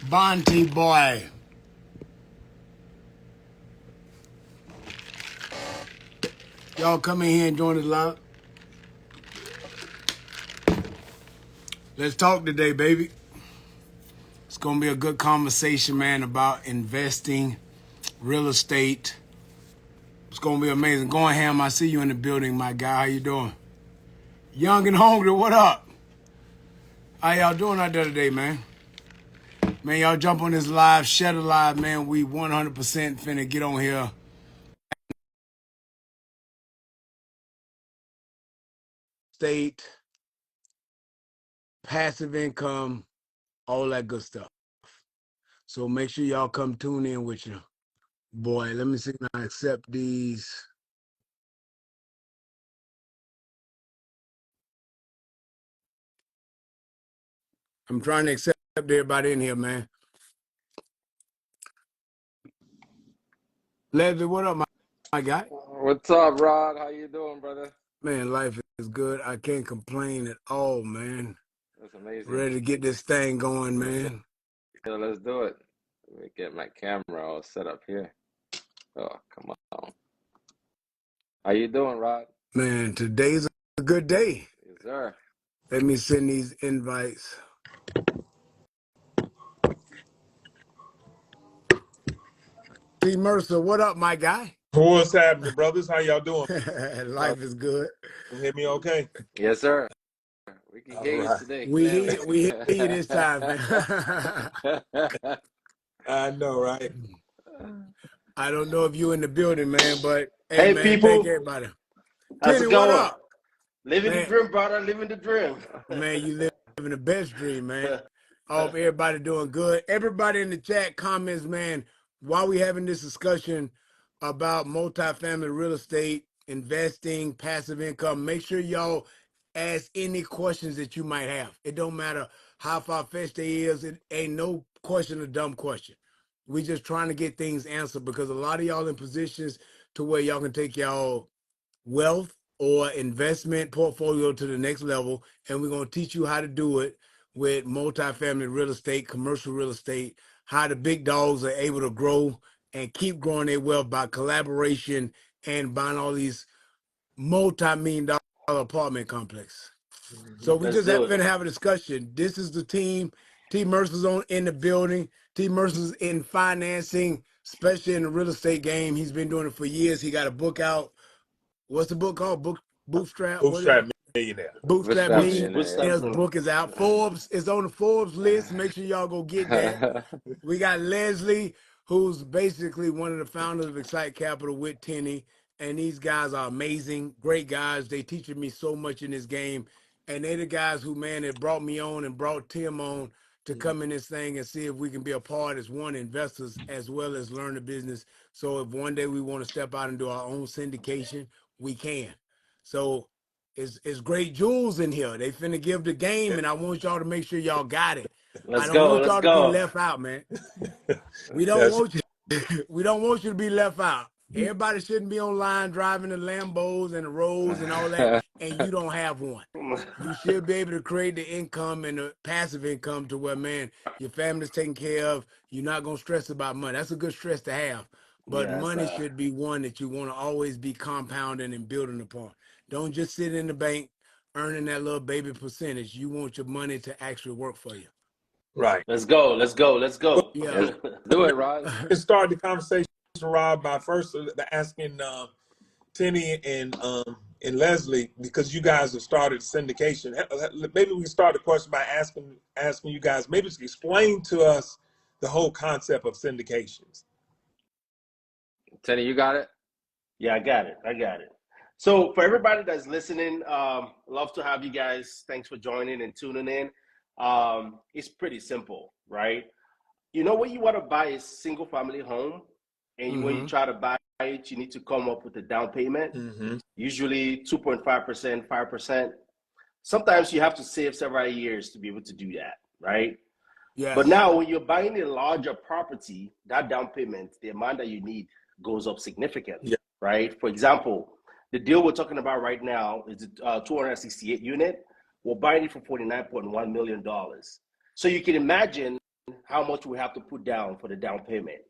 Bonte boy. Y'all come in here and join us live. Let's talk today, baby. It's going to be a good conversation, man, about investing, real estate. It's going to be amazing. Going ham, I see you in the building, my guy. How you doing? Young and hungry, what up? How y'all doing out there today, man? Man, y'all jump on this live, share the live, man. We 100% finna get on here. State, passive income, all that good stuff. So make sure y'all come tune in with you. Boy, let me see if I accept these. I'm trying to accept everybody in here, man. Leslie, what up, my guy? What's up, Rod? How you doing, brother? Man, life is good. I can't complain at all, man. That's amazing. Ready to get this thing going, man. Yeah, let's do it. Let me get my camera all set up here. Oh, come on. How you doing, Rod? Man, today's a good day. Yes, sir. Let me send these invites. See, Mercer, what up, my guy? What's happening, brothers? How y'all doing? Life is good. You hear me okay? Yes, sir. We can All hear you right. today. We Clearly. hear you this time, man. I know, right? I don't know if you in the building, man, but hey, Hey, man, thank people. everybody. How's Kenny, it what going? up? Living the Man, dream, brother. Living the dream. man, you living the best dream, man. I hope everybody doing good. Everybody in the chat comments, man, while we having this discussion about multifamily real estate, investing, passive income, make sure y'all ask any questions that you might have. It don't matter how far-fetched they is. It ain't no question a dumb question. We just trying to get things answered because a lot of y'all in positions to where y'all can take y'all wealth or investment portfolio to the next level, and we're going to teach you how to do it with multifamily real estate, commercial real estate, how the big dogs are able to grow and keep growing their wealth by collaboration and buying all these multi-million dollar apartment complexes. So we Let's just do it. finna have a discussion. This is the team. T Mercer's on in the building. T Mercer's in financing, especially in the real estate game. He's been doing it for years. He got a book out. What's the book called? Bootstrap. What is it? Bootstrap millionaire. Bootstrap Bootstrap Boost, millionaire. bootstrap Millionaire's millionaire. book is out. Forbes is on the Forbes list. Make sure y'all go get that. We got Leslie, who's basically one of the founders of XSITE Capital with Tenny. And these guys are amazing, great guys. They teaching me so much in this game. And they the guys who, man, that brought me on and brought Tim on to come in this thing and see if we can be a part as one investors as well as learn the business. So if one day we want to step out and do our own syndication, we can. So it's great jewels in here. They finna give the game, and I want y'all to make sure y'all got it. I Let's don't go. want Let's y'all to be go. left out, man. We don't That's want you. We don't want you to be left out. Everybody shouldn't be online driving the Lambos and the Rolls and all that, and you don't have one. You should be able to create the income and the passive income to where, man, your family's taken care of. You're not gonna stress about money. That's a good stress to have. But Yes, money should be one that you want to always be compounding and building upon. Don't just sit in the bank earning that little baby percentage. You want your money to actually work for you. right. let's go. Let's go. Let's Well, go. Yeah. Let's do it, Rod. we can start the conversation, Rob, by first asking Tenny and Leslie, because you guys have started syndication. Maybe we can start the question by asking you guys, maybe explain to us the whole concept of syndications. Tenny, you got it? Yeah, I got it. I got it. So for everybody that's listening, love to have you guys. Thanks for joining and tuning in. It's pretty simple, right? You know, when you want to buy a single family home, and when you Mm-hmm. try to buy it, you need to come up with a down payment, Mm-hmm. usually 2.5%, 5%. Sometimes you have to save several years to be able to do that, right? But Yes. now when you're buying a larger property, that down payment, the amount that you need goes up significantly, Yeah. right? For example, the deal we're talking about right now is a 268 unit. We're buying it for $49.1 million. So you can imagine how much we have to put down for the down payment.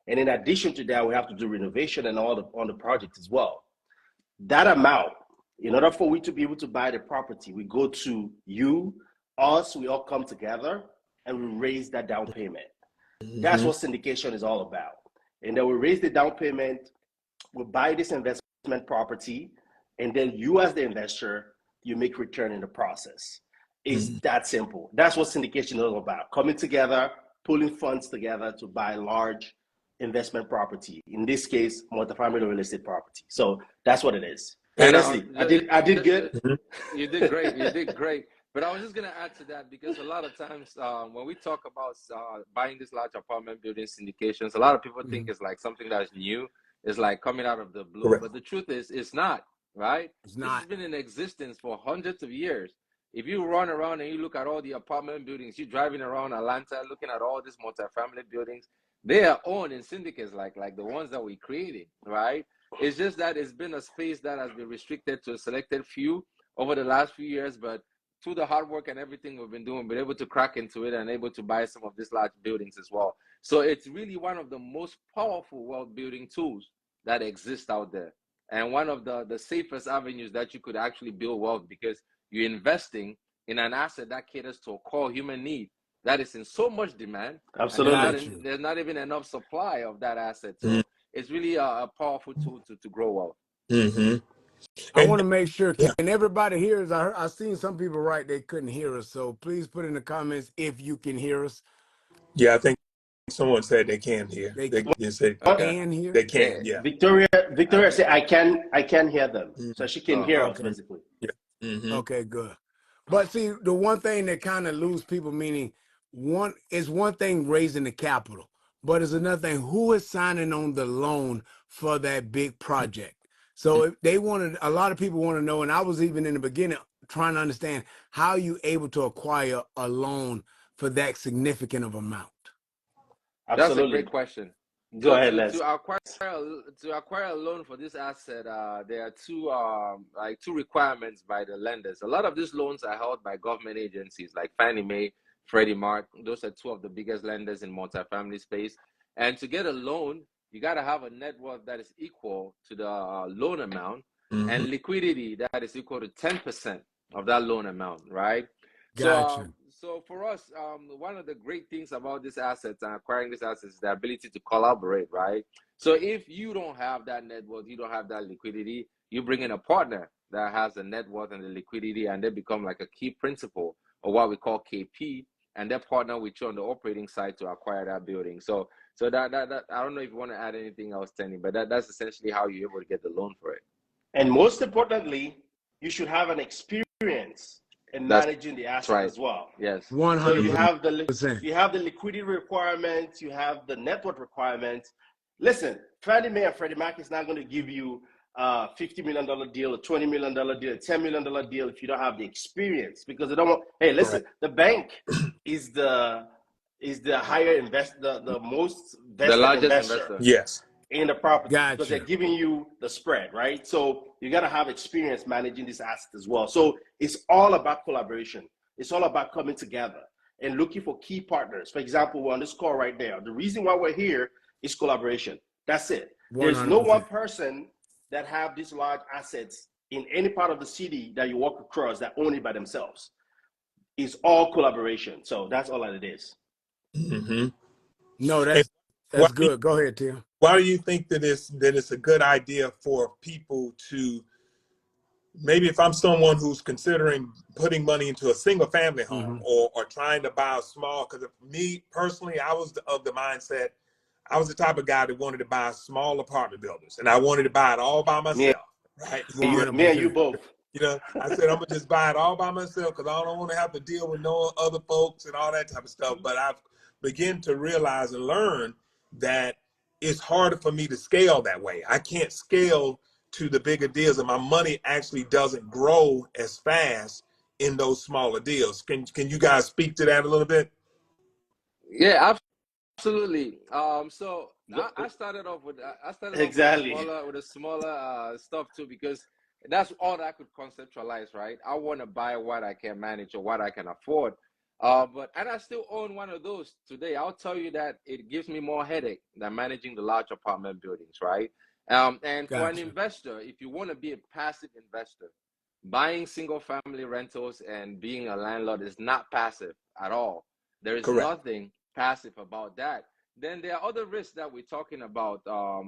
And in addition to that, we have to do renovation and all on the project as well. That amount, in order for we to be able to buy the property, we go to you, us, we all come together and we raise that down payment. That's what syndication is all about. And then we raise the down payment, we buy this investment property, and then you as the investor, you make return in the process. It's that simple. That's what syndication is all about. Coming together, pulling funds together to buy large investment property. In this case, multifamily real estate property. So that's what it is. Hey, And Leslie, I did good. You did great. You did great. But I was just gonna add to that because a lot of times when we talk about buying these large apartment building syndications, a lot of people think it's like something that's new. It's like coming out of the blue. Correct. But the truth is, it's not. Right? It's This not. has been in existence for hundreds of years. If you run around and you look at all the apartment buildings, you're driving around Atlanta, looking at all these multifamily buildings, they are owned in syndicates like the ones that we created, right? It's just that it's been a space that has been restricted to a selected few over the last few years, but through the hard work and everything we've been doing, we've been able to crack into it and able to buy some of these large buildings as well. So it's really one of the most powerful wealth building tools that exist out there. And one of the safest avenues that you could actually build wealth because you're investing in an asset that caters to a core human need that is in so much demand. Absolutely. And there's not even enough supply of that asset. So it's really a powerful tool to grow wealth. I want to make sure, can everybody hear us? I seen some people write they couldn't hear us, so please put in the comments if you can hear us. Yeah, I think someone said they can hear. They They said Okay. can hear? they can, yeah. Victoria said I can hear them. So she can hear us okay. basically. Yeah. Okay, good. But see, the one thing that kind of lose people, meaning one thing raising the capital, but it's another thing who is signing on the loan for that big project. So if they wanted, a lot of people want to know, and I was even in the beginning trying to understand how you able to acquire a loan for that significant of amount. That's a Absolutely. great question. Go ahead, Les. To acquire a loan for this asset, there are two requirements by the lenders. A lot of these loans are held by government agencies like Fannie Mae, Freddie Mac. Those are two of the biggest lenders in multifamily space. And to get a loan, you got to have a net worth that is equal to the loan amount and liquidity that is equal to 10% of that loan amount, right? Gotcha. So for us, one of the great things about these assets and acquiring these assets is the ability to collaborate, right? So if you don't have that net worth, you don't have that liquidity, you bring in a partner that has the net worth and the liquidity, and they become like a key principal or what we call KP, and they partner with you on the operating side to acquire that building. So that I don't know if you want to add anything else, Tenny, but that's essentially how you're able to get the loan for it. And most importantly, you should have an experience in managing the asset right. as well. Yes. 100%. So you have the liquidity requirements, you have the network requirements. Listen, Fannie Mae and Freddie Mac is not going to give you a $50 million deal, a $20 million deal, a $10 million deal if you don't have the experience, because they don't want, hey, listen, the bank is the higher the most vested the largest investor. Yes. In the property, Gotcha. because they're giving you the spread, right? So you got to have experience managing this asset as well. So it's all about collaboration. It's all about coming together and looking for key partners. For example, we're on this call right now. The reason why we're here is collaboration. That's it. 100%. There's no one person that have these large assets in any part of the city that you walk across that own it by themselves. It's all collaboration. So that's all that it is. No, that's good. Go ahead, Tim. Why do you think that it's a good idea for people to, maybe if I'm someone who's considering putting money into a single family home or trying to buy a small, because me personally, I was of the mindset, I was the type of guy that wanted to buy small apartment buildings and I wanted to buy it all by myself, right? Me and you both. You know, I said, I'm going to just buy it all by myself because I don't want to have to deal with no other folks and all that type of stuff. But I've begun to realize and learn that it's harder for me to scale that way. I can't scale to the bigger deals, and my money actually doesn't grow as fast in those smaller deals. Can you guys speak to that a little bit? Yeah, absolutely. So I started off with exactly with a smaller stuff too, because that's all that I could conceptualize, right? I want to buy what I can manage or what I can afford. And I still own one of those today. I'll tell you that it gives me more headache than managing the large apartment buildings, right? And for an Gotcha. investor, if you want to be a passive investor, buying single family rentals and being a landlord is not passive at all. There is Correct. nothing passive about that. Then there are other risks that we're talking about.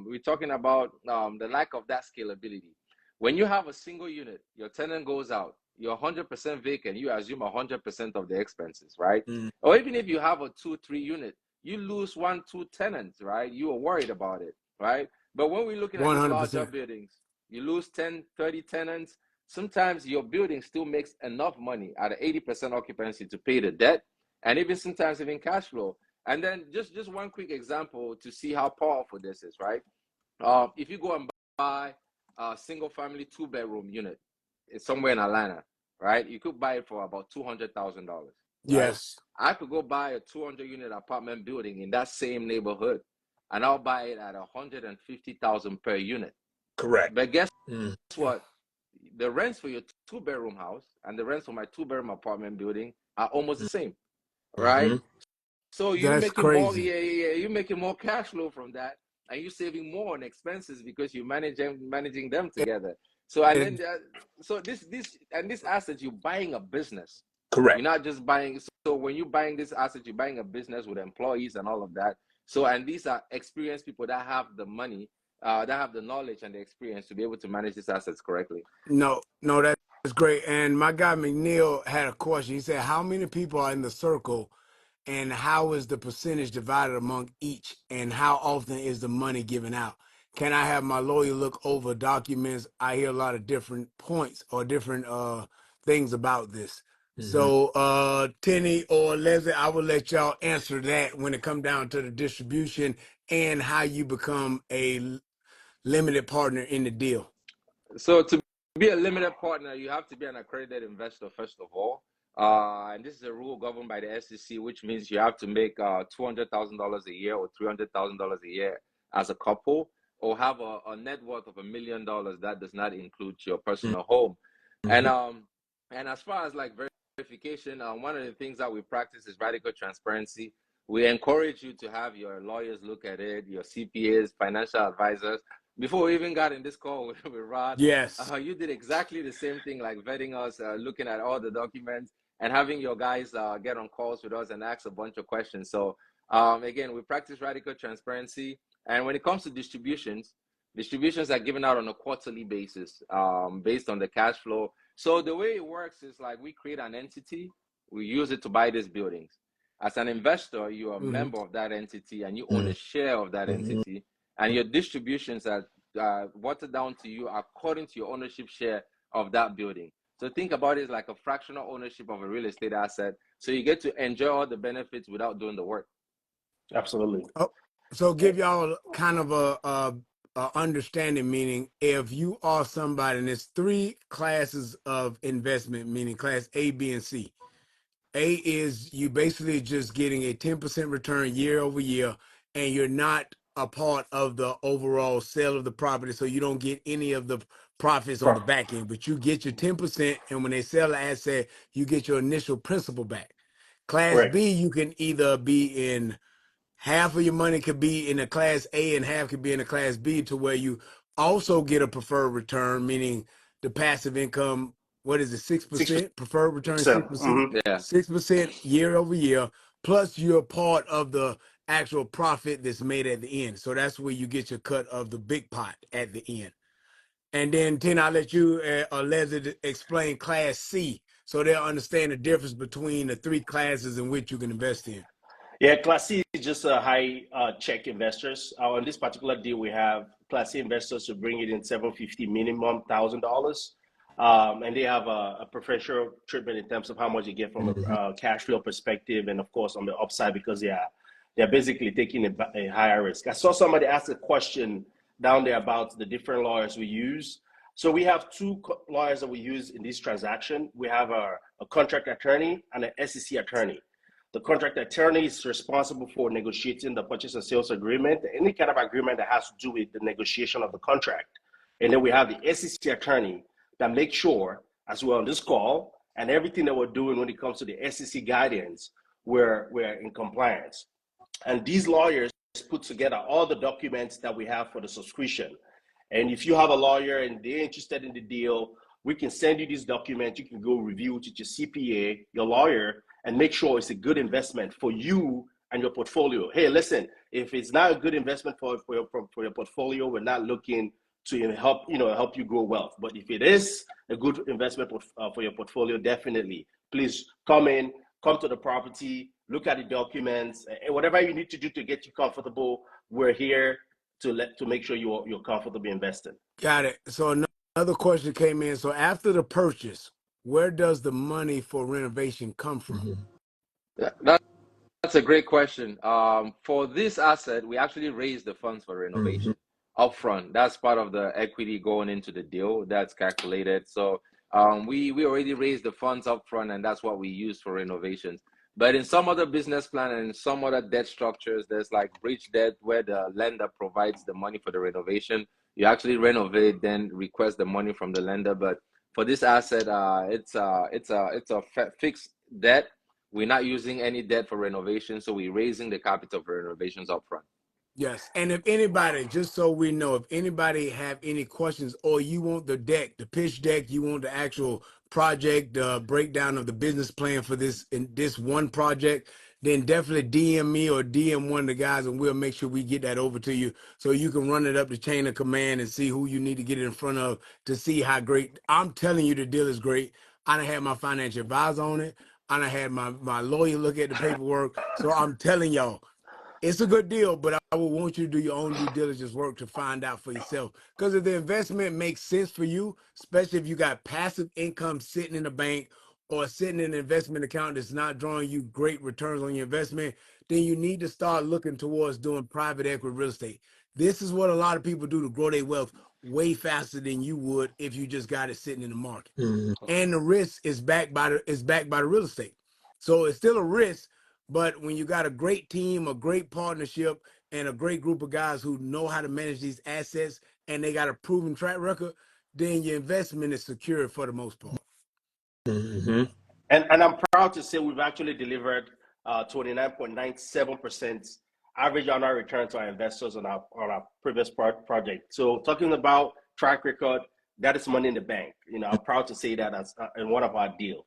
We're talking about the lack of that scalability. When you have a single unit, your tenant goes out, you're 100% vacant, you assume 100% of the expenses, right? Mm. Or even if you have a 2-3 unit, you lose 1-2 tenants, right? You are worried about it, right? But when we're looking at these larger 100%. buildings, you lose 10-30 tenants. Sometimes your building still makes enough money at an 80% occupancy to pay the debt, and even sometimes even cash flow. And then just one quick example to see how powerful this is, right? If you go and buy a single family 2-bedroom unit, it's somewhere in Atlanta, right? You could buy it for about $200,000, right? Yes. I could go buy a 200-unit apartment building in that same neighborhood, and I'll buy it at $150,000 per unit. Correct. But guess Mm. what? The rents for your 2-bedroom house and the rents for my 2-bedroom apartment building are almost the same, right? Mm-hmm. So you're That's making more, crazy. you're making more cash flow from that, and you're saving more on expenses because you're managing them together. So and then And so this asset, you're buying a business. You're Correct. not just buying. So when you're buying this asset, you're buying a business with employees and all of that. So and these are experienced people that have the money, that have the knowledge and the experience to be able to manage these assets correctly. no, that's great. And my guy McNeil had a question. He said, how many people are in the circle and how is the percentage divided among each and how often is the money given out? Can I have my lawyer look over documents? I hear a lot of different points or different things about this. Mm-hmm. So Tenny or Leslie, I will let y'all answer that when it comes down to the distribution and how you become a limited partner in the deal. So to be a limited partner, you have to be an accredited investor first of all. And this is a rule governed by the SEC, which means you have to make $200,000 a year or $300,000 a year as a couple, or have a net worth of $1 million that does not include your personal home. Mm-hmm. And as far as like verification, one of the things that we practice is radical transparency. We encourage you to have your lawyers look at it, your CPAs, financial advisors. Before we even got in this call with Rod, Yes. you did exactly the same thing, like vetting us, looking at all the documents, and having your guys get on calls with us and ask a bunch of questions. So again, we practice radical transparency. And when it comes to distributions are given out on a quarterly basis based on the cash flow. So the way it works is like we create an entity, we use it to buy these buildings. As an investor, you're a Mm-hmm. member of that entity and you own a share of that Mm-hmm. entity, and your distributions are watered down to you according to your ownership share of that building. So think about it like a fractional ownership of a real estate asset. So you get to enjoy all the benefits without doing the work. Absolutely. Oh, so give y'all kind of a understanding, meaning if you are somebody, and there's three classes of investment, meaning class A, B, and C. A is you basically just getting a 10% return year over year, and you're not a part of the overall sale of the property, so you don't get any of the profits on the back end, but you get your 10%, and when they sell the asset, you get your initial principal back. Class Correct. B, you can either be in half of your money could be in a class A and half could be in a class B, to where you also get a preferred return, meaning the passive income, what is it, 6%. 6%? Preferred return 6%, Mm-hmm. Yeah. 6% year over year, plus you're part of the actual profit that's made at the end. So that's where you get your cut of the big pot at the end. And then, Tina, I'll let you Leslie explain class C so they'll understand the difference between the three classes in which you can invest in. Yeah, Class C is just a high check investors. On this particular deal, we have Class C investors to bring it in $750 minimum $1,000, and they have a preferential treatment in terms of how much you get from Mm-hmm. a cash flow perspective, and of course on the upside because they're basically taking a higher risk. I saw somebody ask a question down there about the different lawyers we use. So we have two lawyers that we use in this transaction. We have a contract attorney and an SEC attorney. The contract attorney is responsible for negotiating the purchase and sales agreement, any kind of agreement that has to do with the negotiation of the contract. And then we have the SEC attorney that makes sure, as we're on this call, and everything that we're doing when it comes to the SEC guidance, we're in compliance. And these lawyers put together all the documents that we have for the subscription. And if you have a lawyer and they're interested in the deal, we can send you these documents. You can go review it with your CPA, your lawyer, and make sure it's a good investment for you and your portfolio. Hey, listen, if it's not a good investment for your portfolio, we're not looking to help you grow wealth. But if it is a good investment for your portfolio, definitely, please come to the property, look at the documents, and whatever you need to do to get you comfortable. We're here to make sure you're comfortable investing. Got it. So another question came in. So after the purchase, where does the money for renovation come from? That's a great question. For this asset, we actually raised the funds for renovation upfront. That's part of the equity going into the deal. That's calculated. So we already raised the funds upfront, and that's what we use for renovations. But in some other business plan and in some other debt structures, there's like bridge debt where the lender provides the money for the renovation. You actually renovate, then request the money from the lender. But for this asset, it's a fixed debt. We're not using any debt for renovation, so we're raising the capital for renovations upfront. Yes. And if anybody, just so we know, if anybody have any questions or you want the deck, the pitch deck, you want the actual project, the breakdown of the business plan for this one project, then definitely DM me or DM one of the guys and we'll make sure we get that over to you so you can run it up the chain of command and see who you need to get it in front of to see how great. I'm telling you the deal is great. I done had my financial advisor on it. I done had my lawyer look at the paperwork. So I'm telling y'all, it's a good deal, but I would want you to do your own due diligence work to find out for yourself. Because if the investment makes sense for you, especially if you got passive income sitting in the bank or sitting in an investment account that's not drawing you great returns on your investment, then you need to start looking towards doing private equity real estate. This is what a lot of people do to grow their wealth way faster than you would if you just got it sitting in the market. And the risk is backed by the real estate. So it's still a risk. But when you got a great team, a great partnership, and a great group of guys who know how to manage these assets and they got a proven track record, then your investment is secure for the most part. And I'm proud to say we've actually delivered 29.97% average annual return to our investors on our previous project. So talking about track record, that is money in the bank. I'm proud to say that as in one of our deals.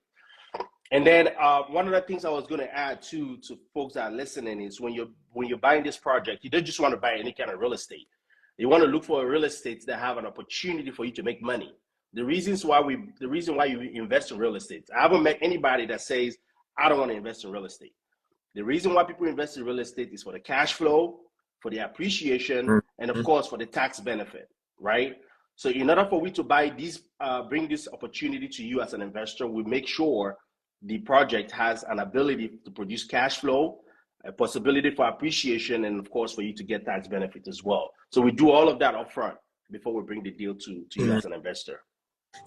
And then one of the things I was going to add to folks that are listening is when you're buying this project, you don't just want to buy any kind of real estate. You want to look for a real estate that have an opportunity for you to make money. The reason why you invest in real estate, I haven't met anybody that says I don't want to invest in real estate. The reason why people invest in real estate is for the cash flow, for the appreciation, and of course for the tax benefit, right? So in order for we to bring this opportunity to you as an investor, we make sure the project has an ability to produce cash flow, a possibility for appreciation, and of course for you to get tax benefit as well. So we do all of that upfront before we bring the deal to you as an investor.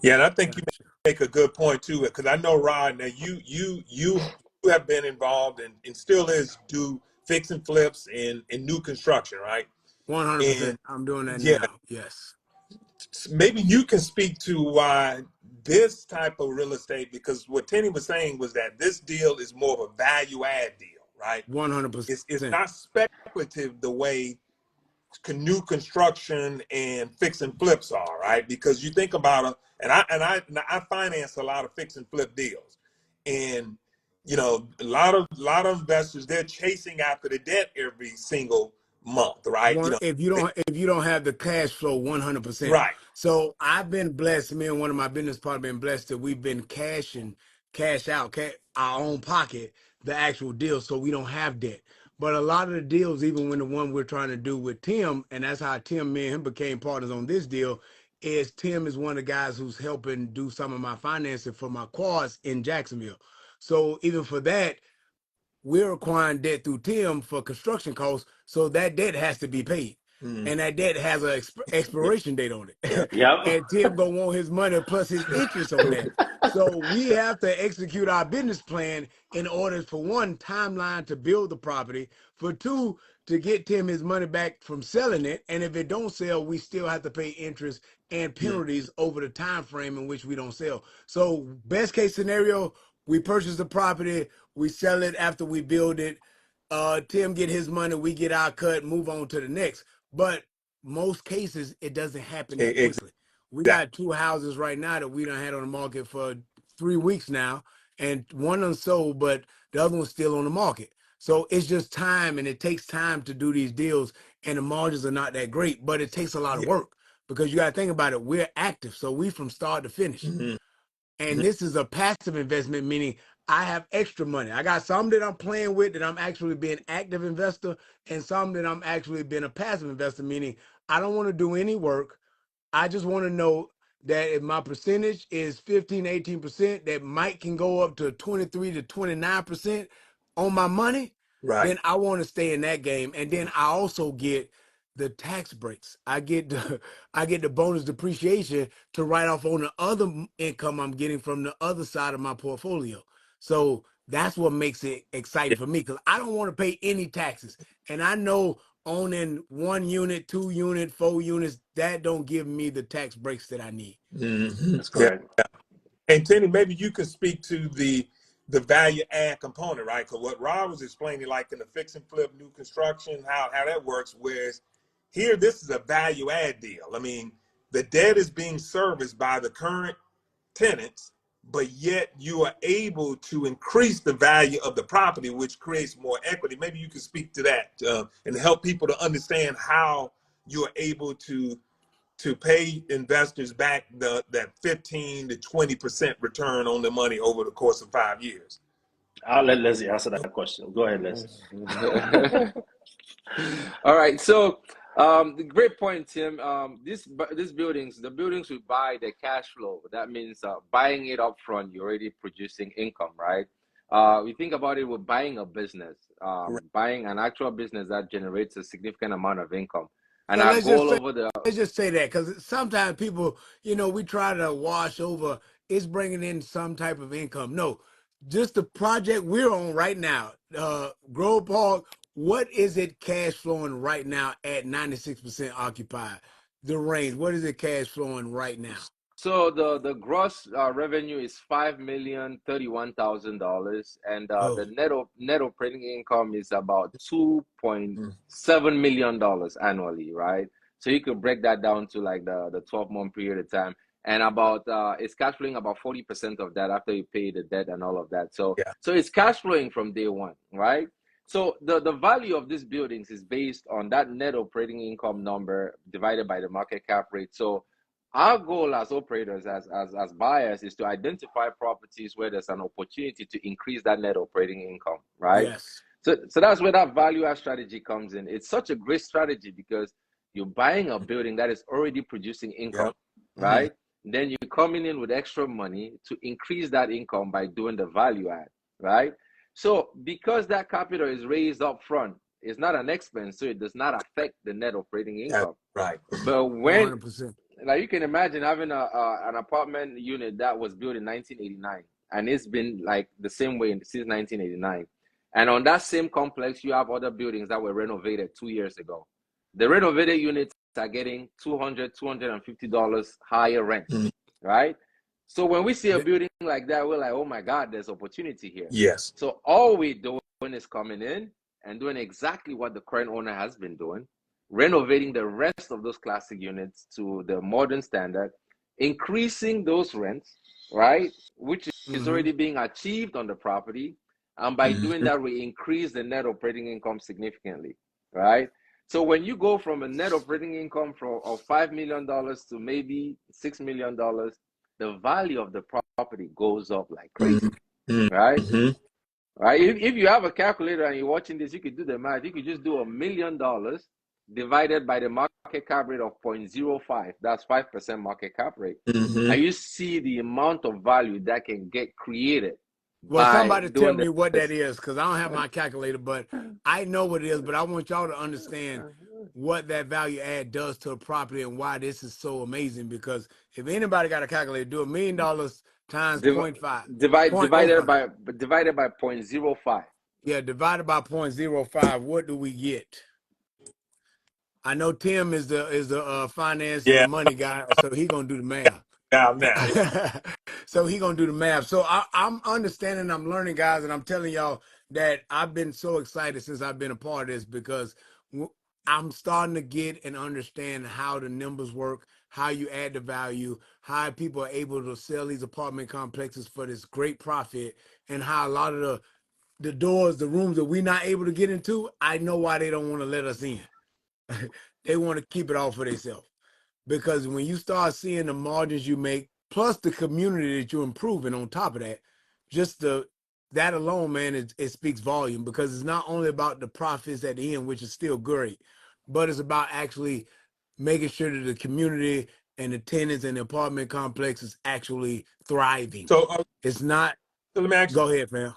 Yeah, and I think you make a good point too, because I know, Rod, now you have been involved and still is do fix and flips in new construction, right? 100%. I'm doing that now. Yes. Maybe you can speak to why this type of real estate, because what Tenny was saying was that this deal is more of a value add deal, right? 100%. It's not speculative the way new construction and fix and flips are, right? Because you think about it, and I finance a lot of fix and flip deals, and a lot of investors, they're chasing after the debt every single month, right? If you don't have the cash flow, 100%. Right. So I've been blessed. Me and one of my business partners been blessed that we've been cash out our own pocket the actual deal, so we don't have debt. But a lot of the deals, even when the one we're trying to do with Tim, and that's how me and him became partners on this deal, is Tim is one of the guys who's helping do some of my financing for my quads in Jacksonville. So even for that, we're acquiring debt through Tim for construction costs, so that debt has to be paid. And that debt has an expiration date on it. Yep. And Tim gonna want his money plus his interest on that. So we have to execute our business plan in order for one, timeline to build the property, for two, to get Tim his money back from selling it, and if it don't sell, we still have to pay interest and penalties over the time frame in which we don't sell. So best case scenario, we purchase the property, we sell it after we build it. Tim get his money, we get our cut, move on to the next. But most cases, it doesn't happen that Exactly. quickly. We got two houses right now that we done had on the market for 3 weeks now, and one unsold, but the other one's still on the market. So it's just time, and it takes time to do these deals, and the margins are not that great, but it takes a lot of Yeah. work because you got to think about it. We're active, so we from start to finish. Mm-hmm. And this is a passive investment, meaning I have extra money. I got some that I'm playing with that I'm actually being active investor, and some that I'm actually being a passive investor, meaning I don't want to do any work. I just want to know that if my percentage is 15, 18%, that might can go up to 23 to 29% on my money, Right. then I want to stay in that game. And then I also get the tax breaks. I get the I get the bonus depreciation to write off on the other income I'm getting from the other side of my portfolio. So that's what makes it exciting for me, because I don't want to pay any taxes. And I know owning 1 unit, 2 unit, 4 units, that don't give me the tax breaks that I need. Mm-hmm. That's Yeah. correct. And Tenny, maybe you can speak to the value add component, right? Because what Rob was explaining, like in the fix and flip, new construction, how that works. Whereas here, this is a value add deal. I mean, the debt is being serviced by the current tenants, but yet you are able to increase the value of the property, which creates more equity. Maybe you can speak to that and help people to understand how you are able to pay investors back that 15 to 20% return on the money over the course of 5 years. I'll let Leslie answer that question. Go ahead, Leslie. All right. So, great point, Tim. These buildings, the buildings we buy, the cash flow. That means buying it up front, you're already producing income, right? We think about it, we're buying a business, Correct. buying an actual business that generates a significant amount of income. And So our goal over the let's just say that, because sometimes people, we try to wash over it's bringing in some type of income. No, just the project we're on right now, Grove Park. What is it cash flowing right now at 96% occupied? The range. What is it cash flowing right now? So the gross revenue is $5,031,000, and the Oh, net operating income is about Mm. $2.7 million annually, right? So you could break that down to like the 12-month period of time, and about it's cash flowing about 40% of that after you pay the debt and all of that. So Yeah. it's cash flowing from day one, right? So the value of these buildings is based on that net operating income number divided by the market cap rate. So our goal as operators, as buyers, is to identify properties where there's an opportunity to increase that net operating income, right? yes. So that's where that value add strategy comes in. It's such a great strategy because you're buying a building that is already producing income, Yep. right? Then you're coming in with extra money to increase that income by doing the value add, right? So because that capital is raised up front, it's not an expense, so it does not affect the net operating That's income. right. But when 100%. like you can imagine having an apartment unit that was built in 1989, and it's been like the same way since 1989. And on that same complex, you have other buildings that were renovated 2 years ago. The renovated units are getting $250 higher rent, Mm. right? So when we see a building like that, we're like, oh my God, there's opportunity here. Yes. So all we're doing is coming in and doing exactly what the current owner has been doing, renovating the rest of those classic units to the modern standard, increasing those rents, right? Which is Mm-hmm. already being achieved on the property. And by doing Mm-hmm. that, we increase the net operating income significantly, right? So when you go from a net operating income of $5 million to maybe $6 million, the value of the property goes up like crazy, right? Mm-hmm. Right? If you have a calculator and you're watching this, you could do the math. You could just do $1 million divided by the market cap rate of 0.05. That's 5% market cap rate. Mm-hmm. And you see the amount of value that can get created Well, by somebody tell doing me what that this. is, because I don't have my calculator, but I know what it is. But I want y'all to understand what that value add does to a property and why this is so amazing. Because if anybody got a calculator, do $1 million times Div 0.5, divided 0.05. by 0.05. Yeah, divided by 0.05. What do we get? I know Tim is the finance and the Yeah, money guy, so he gonna do the math. now. So he gonna do the math. So I'm understanding, I'm learning, guys, and I'm telling y'all that I've been so excited since I've been a part of this because I'm starting to get and understand how the numbers work, how you add the value, how people are able to sell these apartment complexes for this great profit, and how a lot of the doors, the rooms that we're not able to get into, I know why they don't want to let us in. They want to keep it all for themselves. Because when you start seeing the margins you make, plus the community that you're improving on top of that, just that alone, man, it speaks volume because it's not only about the profits at the end, which is still great, but it's about actually making sure that the community and the tenants and the apartment complex is actually thriving. So, It's not. so let me ask Go ahead, fam.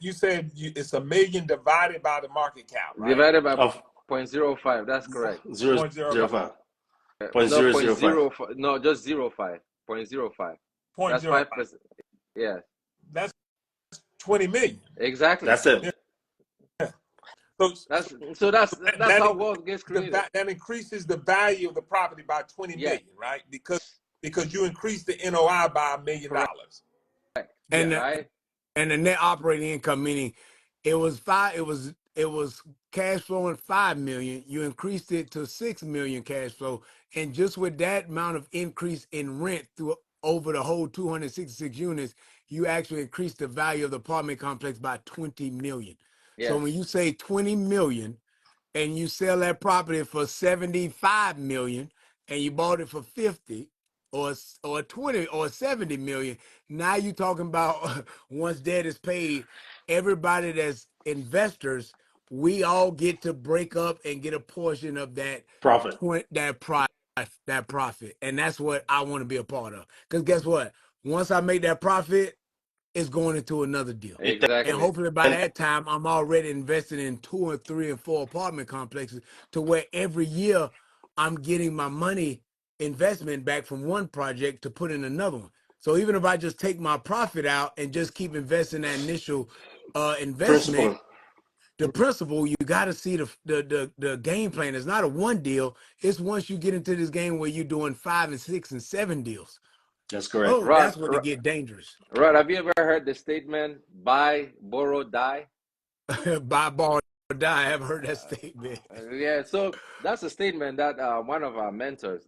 you said it's $1 million divided by the market cap, right? Divided by Of 0.05. That's correct. 0.05. 0.05. No, 0.005. 0.05. No, just 0.5. 0.05. That's 0.05. 5%. Yeah, That's 20 million. exactly. That's it. Yeah. So, That's how wealth gets created. that increases the value of the property by 20 Yeah, million, right? Because you increase the NOI by $1 million. correct. Yeah. And Right? and the net operating income, meaning it was cash flowing 5 million. You increased it to 6 million cash flow, and just with that amount of increase in rent through over the whole 266 units, you actually increased the value of the apartment complex by 20 million. So Yes. when you say 20 million and you sell that property for 75 million and you bought it for 50 or 20 or 70 million, now you're talking about once debt is paid, everybody that's investors, we all get to break up and get a portion of that Profit. that profit. And that's what I want to be a part of. Because guess what? Once I make that profit, it's going into another deal. And Exactly. hopefully by that time, I'm already invested in 2 and 3 and 4 apartment complexes to where every year I'm getting my money investment back from one project to put in another one. So even if I just take my profit out and just keep investing that initial investment, Principal. the principle, you got to see the game plan. It's not a one deal. It's once you get into this game where you're doing 5 and 6 and 7 deals. That's correct. Oh, Rod, that's when it get dangerous. Rod, have you ever heard the statement buy, borrow, die? Buy, borrow, or die. I haven't heard that statement. Yeah, so that's a statement that one of our mentors,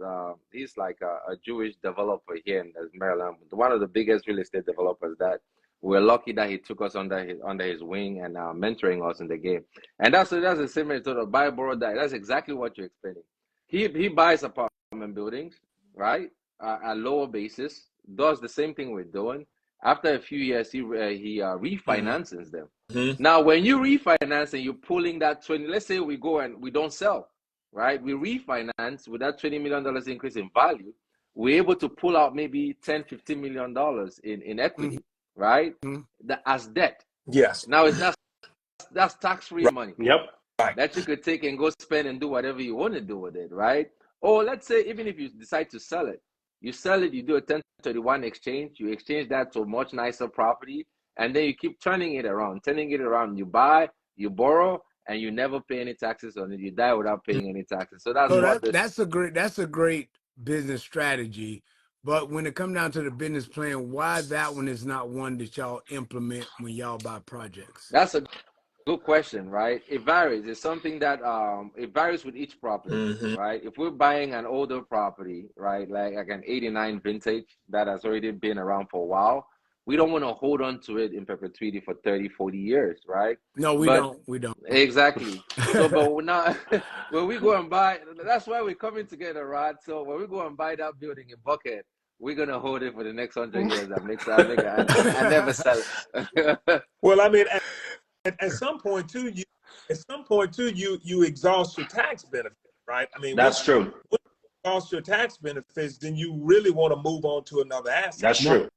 he's like a Jewish developer here in Maryland, one of the biggest real estate developers that we're lucky that he took us under his wing and mentoring us in the game. And that's a similar to the buy, borrow, die. That's exactly what you're explaining. He buys apartment buildings, right, at lower basis, does the same thing we're doing. After a few years, he refinances them. Mm-hmm. Now, when you refinance and you're pulling that 20, let's say we go and we don't sell, right? We refinance with that $20 million increase in value. We're able to pull out maybe $10, $15 million in equity, right? As debt. Yes. Now that's tax-free Right. money Yep. Right. that you could take and go spend and do whatever you want to do with it, right? Or let's say even if you decide to sell it, you sell it, you do a 1031 exchange, you exchange that to a much nicer property, and then you keep turning it around. You buy, you borrow, and you never pay any taxes on it. You die without paying any taxes. So that's So what this. that's a great business strategy. But when it comes down to the business plan, why that one is not one that y'all implement when y'all buy projects? That's a good question, right? It varies. It's something that it varies with each property, Mm-hmm. right? If we're buying an older property, right, like an 89 vintage that has already been around for a while, we don't want to hold on to it in perpetuity for 30, 40 years, right? No, we But don't. We don't. exactly. So, but now when we go and buy, that's why we're coming together, Rod. So when we go and buy that building in Buckhead, we're gonna hold it for the next 100 years and never sell it. Well, I mean, at some point too, you exhaust your tax benefit, right? I mean, That's true. once you exhaust your tax benefits, then you really want to move on to another asset. That's true.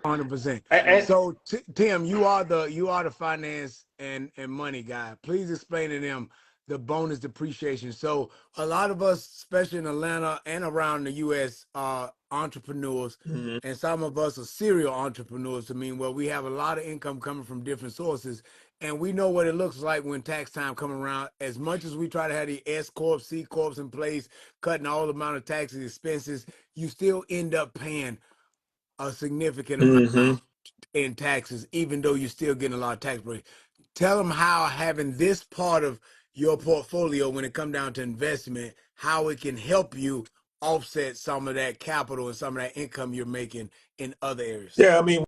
100%. And So Tim, you are the finance and money guy. Please explain to them the bonus depreciation. So a lot of us, especially in Atlanta and around the U.S., are entrepreneurs, Mm-hmm. and some of us are serial entrepreneurs. I mean, well, we have a lot of income coming from different sources, and we know what it looks like when tax time come around. As much as we try to have the S corp, C corps in place, cutting all the amount of taxes expenses, you still end up paying a significant Mm-hmm. amount in taxes, even though you're still getting a lot of tax breaks. Tell them how having this part of your portfolio, when it comes down to investment, how it can help you offset some of that capital and some of that income you're making in other areas. Yeah, I mean,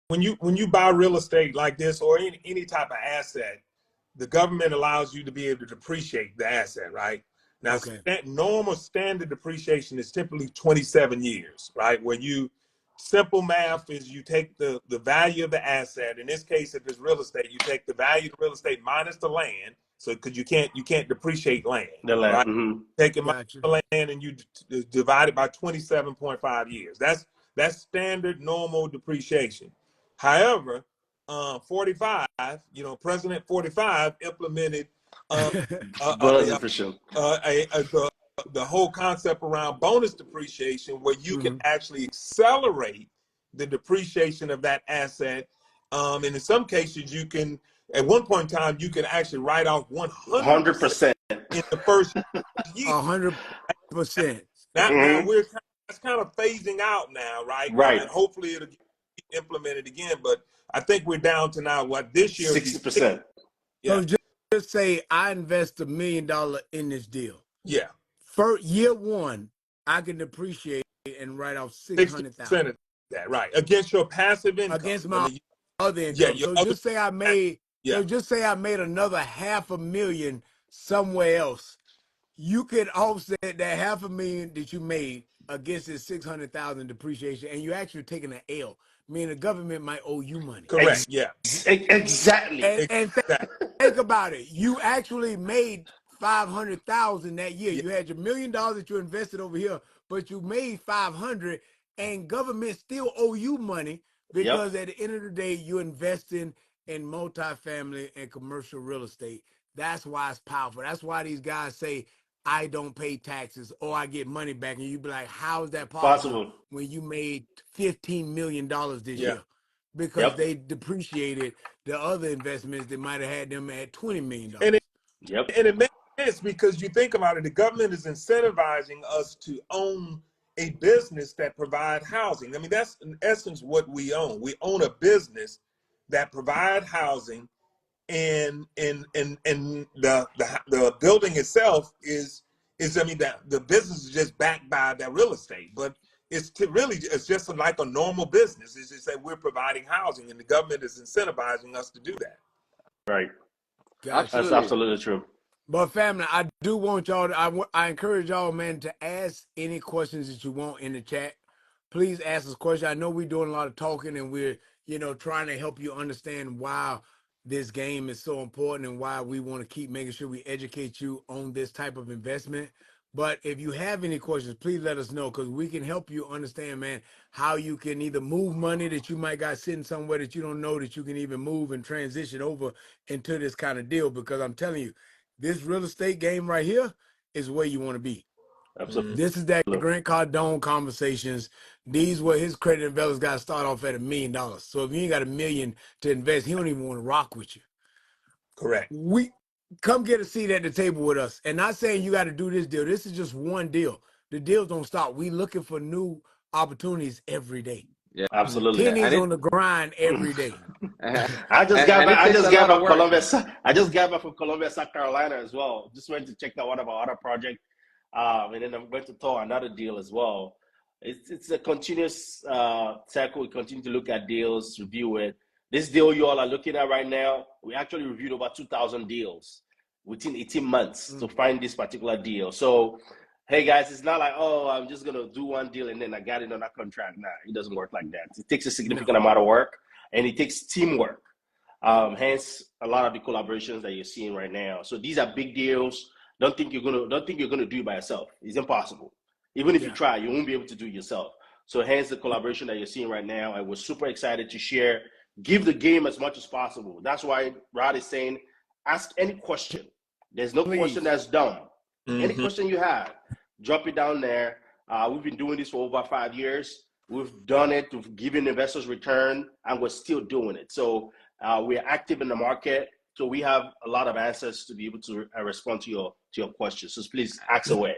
when you buy real estate like this or any type of asset, the government allows you to be able to depreciate the asset, right? Now, Okay. normal standard depreciation is typically 27 years, right? Where you simple math is you take the value of the asset. In this case, if it's real estate, you take the value of the real estate minus the land. So because you can't depreciate land, The land. right? Mm-hmm. Take it minus Gotcha. the land and you divide it by 27.5 years. That's standard normal depreciation. However, 45, President 45 implemented uh, Bonus depreciation. the whole concept around bonus depreciation, where you can hmm actually accelerate the depreciation of that asset. And in some cases, you can, at one point in time, you can actually write off 100% 100%. in the first year. 100%. Now Mm-hmm. that's kind of phasing out now, right? Right. And hopefully it'll get implemented again. But I think we're down to now what this year would be 60. 60%. Yeah, So just say I invest $1 million in this deal. yeah, For year one, I can depreciate and write off 60% 600,000 of that, right? Against your passive income. against I my mean, other yeah, income. your So other, just say I made yeah, another 500,000 somewhere else. You could offset that 500,000 that you made against this 600,000 depreciation, and you're actually taking an L. Meaning the government might owe you money. correct, yeah, Exactly. And exactly, think about it. You actually made 500,000 that year. yeah, You had your $1 million that you invested over here, but you made 500, and government still owe you money Yep. because at the end of the day, you're investing in multifamily and commercial real estate. That's why it's powerful. That's why these guys say, I don't pay taxes or I get money back. And you be like, how is that possible Possible. when you made $15 million this yeah. year? Because Yep. they depreciated the other investments that might have had them at And $20 million. Yep. and it makes sense because you think about it, the government is incentivizing us to own a business that provide housing. I mean, that's in essence what we own. We own a business that provide housing, and the building itself is I mean the business is just backed by that real estate, but it's just like a normal business. It's just that we're providing housing, and the government is incentivizing us to do that. Right. Gotcha. That's Absolutely. absolutely true. But family, I do want y'all to, I encourage y'all, man, to ask any questions that you want in the chat. Please ask us questions. I know we're doing a lot of talking and we're, trying to help you understand why this game is so important and why we want to keep making sure we educate you on this type of investment. But if you have any questions, please let us know because we can help you understand, man, how you can either move money that you might got sitting somewhere that you don't know that you can even move and transition over into this kind of deal. Because I'm telling you, this real estate game right here is where you want to be. Absolutely. Mm-hmm. This is that Grant Cardone conversations. These were his credit investors got to start off at $1 million. So if you ain't got $1 million to invest, he don't even want to rock with you. Correct. We come get a seat at the table with us. And not saying you got to do this deal. This is just one deal. The deals don't stop. We looking for new opportunities every day. Yeah. Absolutely. And Pennies it on the grind every day. I just got and back. it I takes just a got lot of back work. from Columbia, South Carolina as well. Just went to check out one of our other projects, and then I'm going to tour another deal as well. It's a continuous cycle. We continue to look at deals, review it. This deal you all are looking at right now, we actually reviewed over 2,000 deals within 18 months to find this particular deal. So, hey guys, it's not like, oh, I'm just gonna do one deal and then I got it on that contract. Nah, it doesn't work like that. It takes a No. significant amount of work and it takes teamwork. Hence, a lot of the collaborations that you're seeing right now. So these are big deals. Don't think you're gonna do it by yourself. It's impossible. Even if you Yeah. try, you won't be able to do it yourself. So hence the collaboration that you're seeing right now. I was super excited to share. Give the game as much as possible. That's why Rod is saying, ask any question. There's no question Please. that's dumb. Any Mm-hmm. question you have, drop it down there. We've been doing this for over 5 years. We've done it. We've given investors return, and we're still doing it. So we're active in the market. So we have a lot of answers to be able to respond to your questions. So please ask away.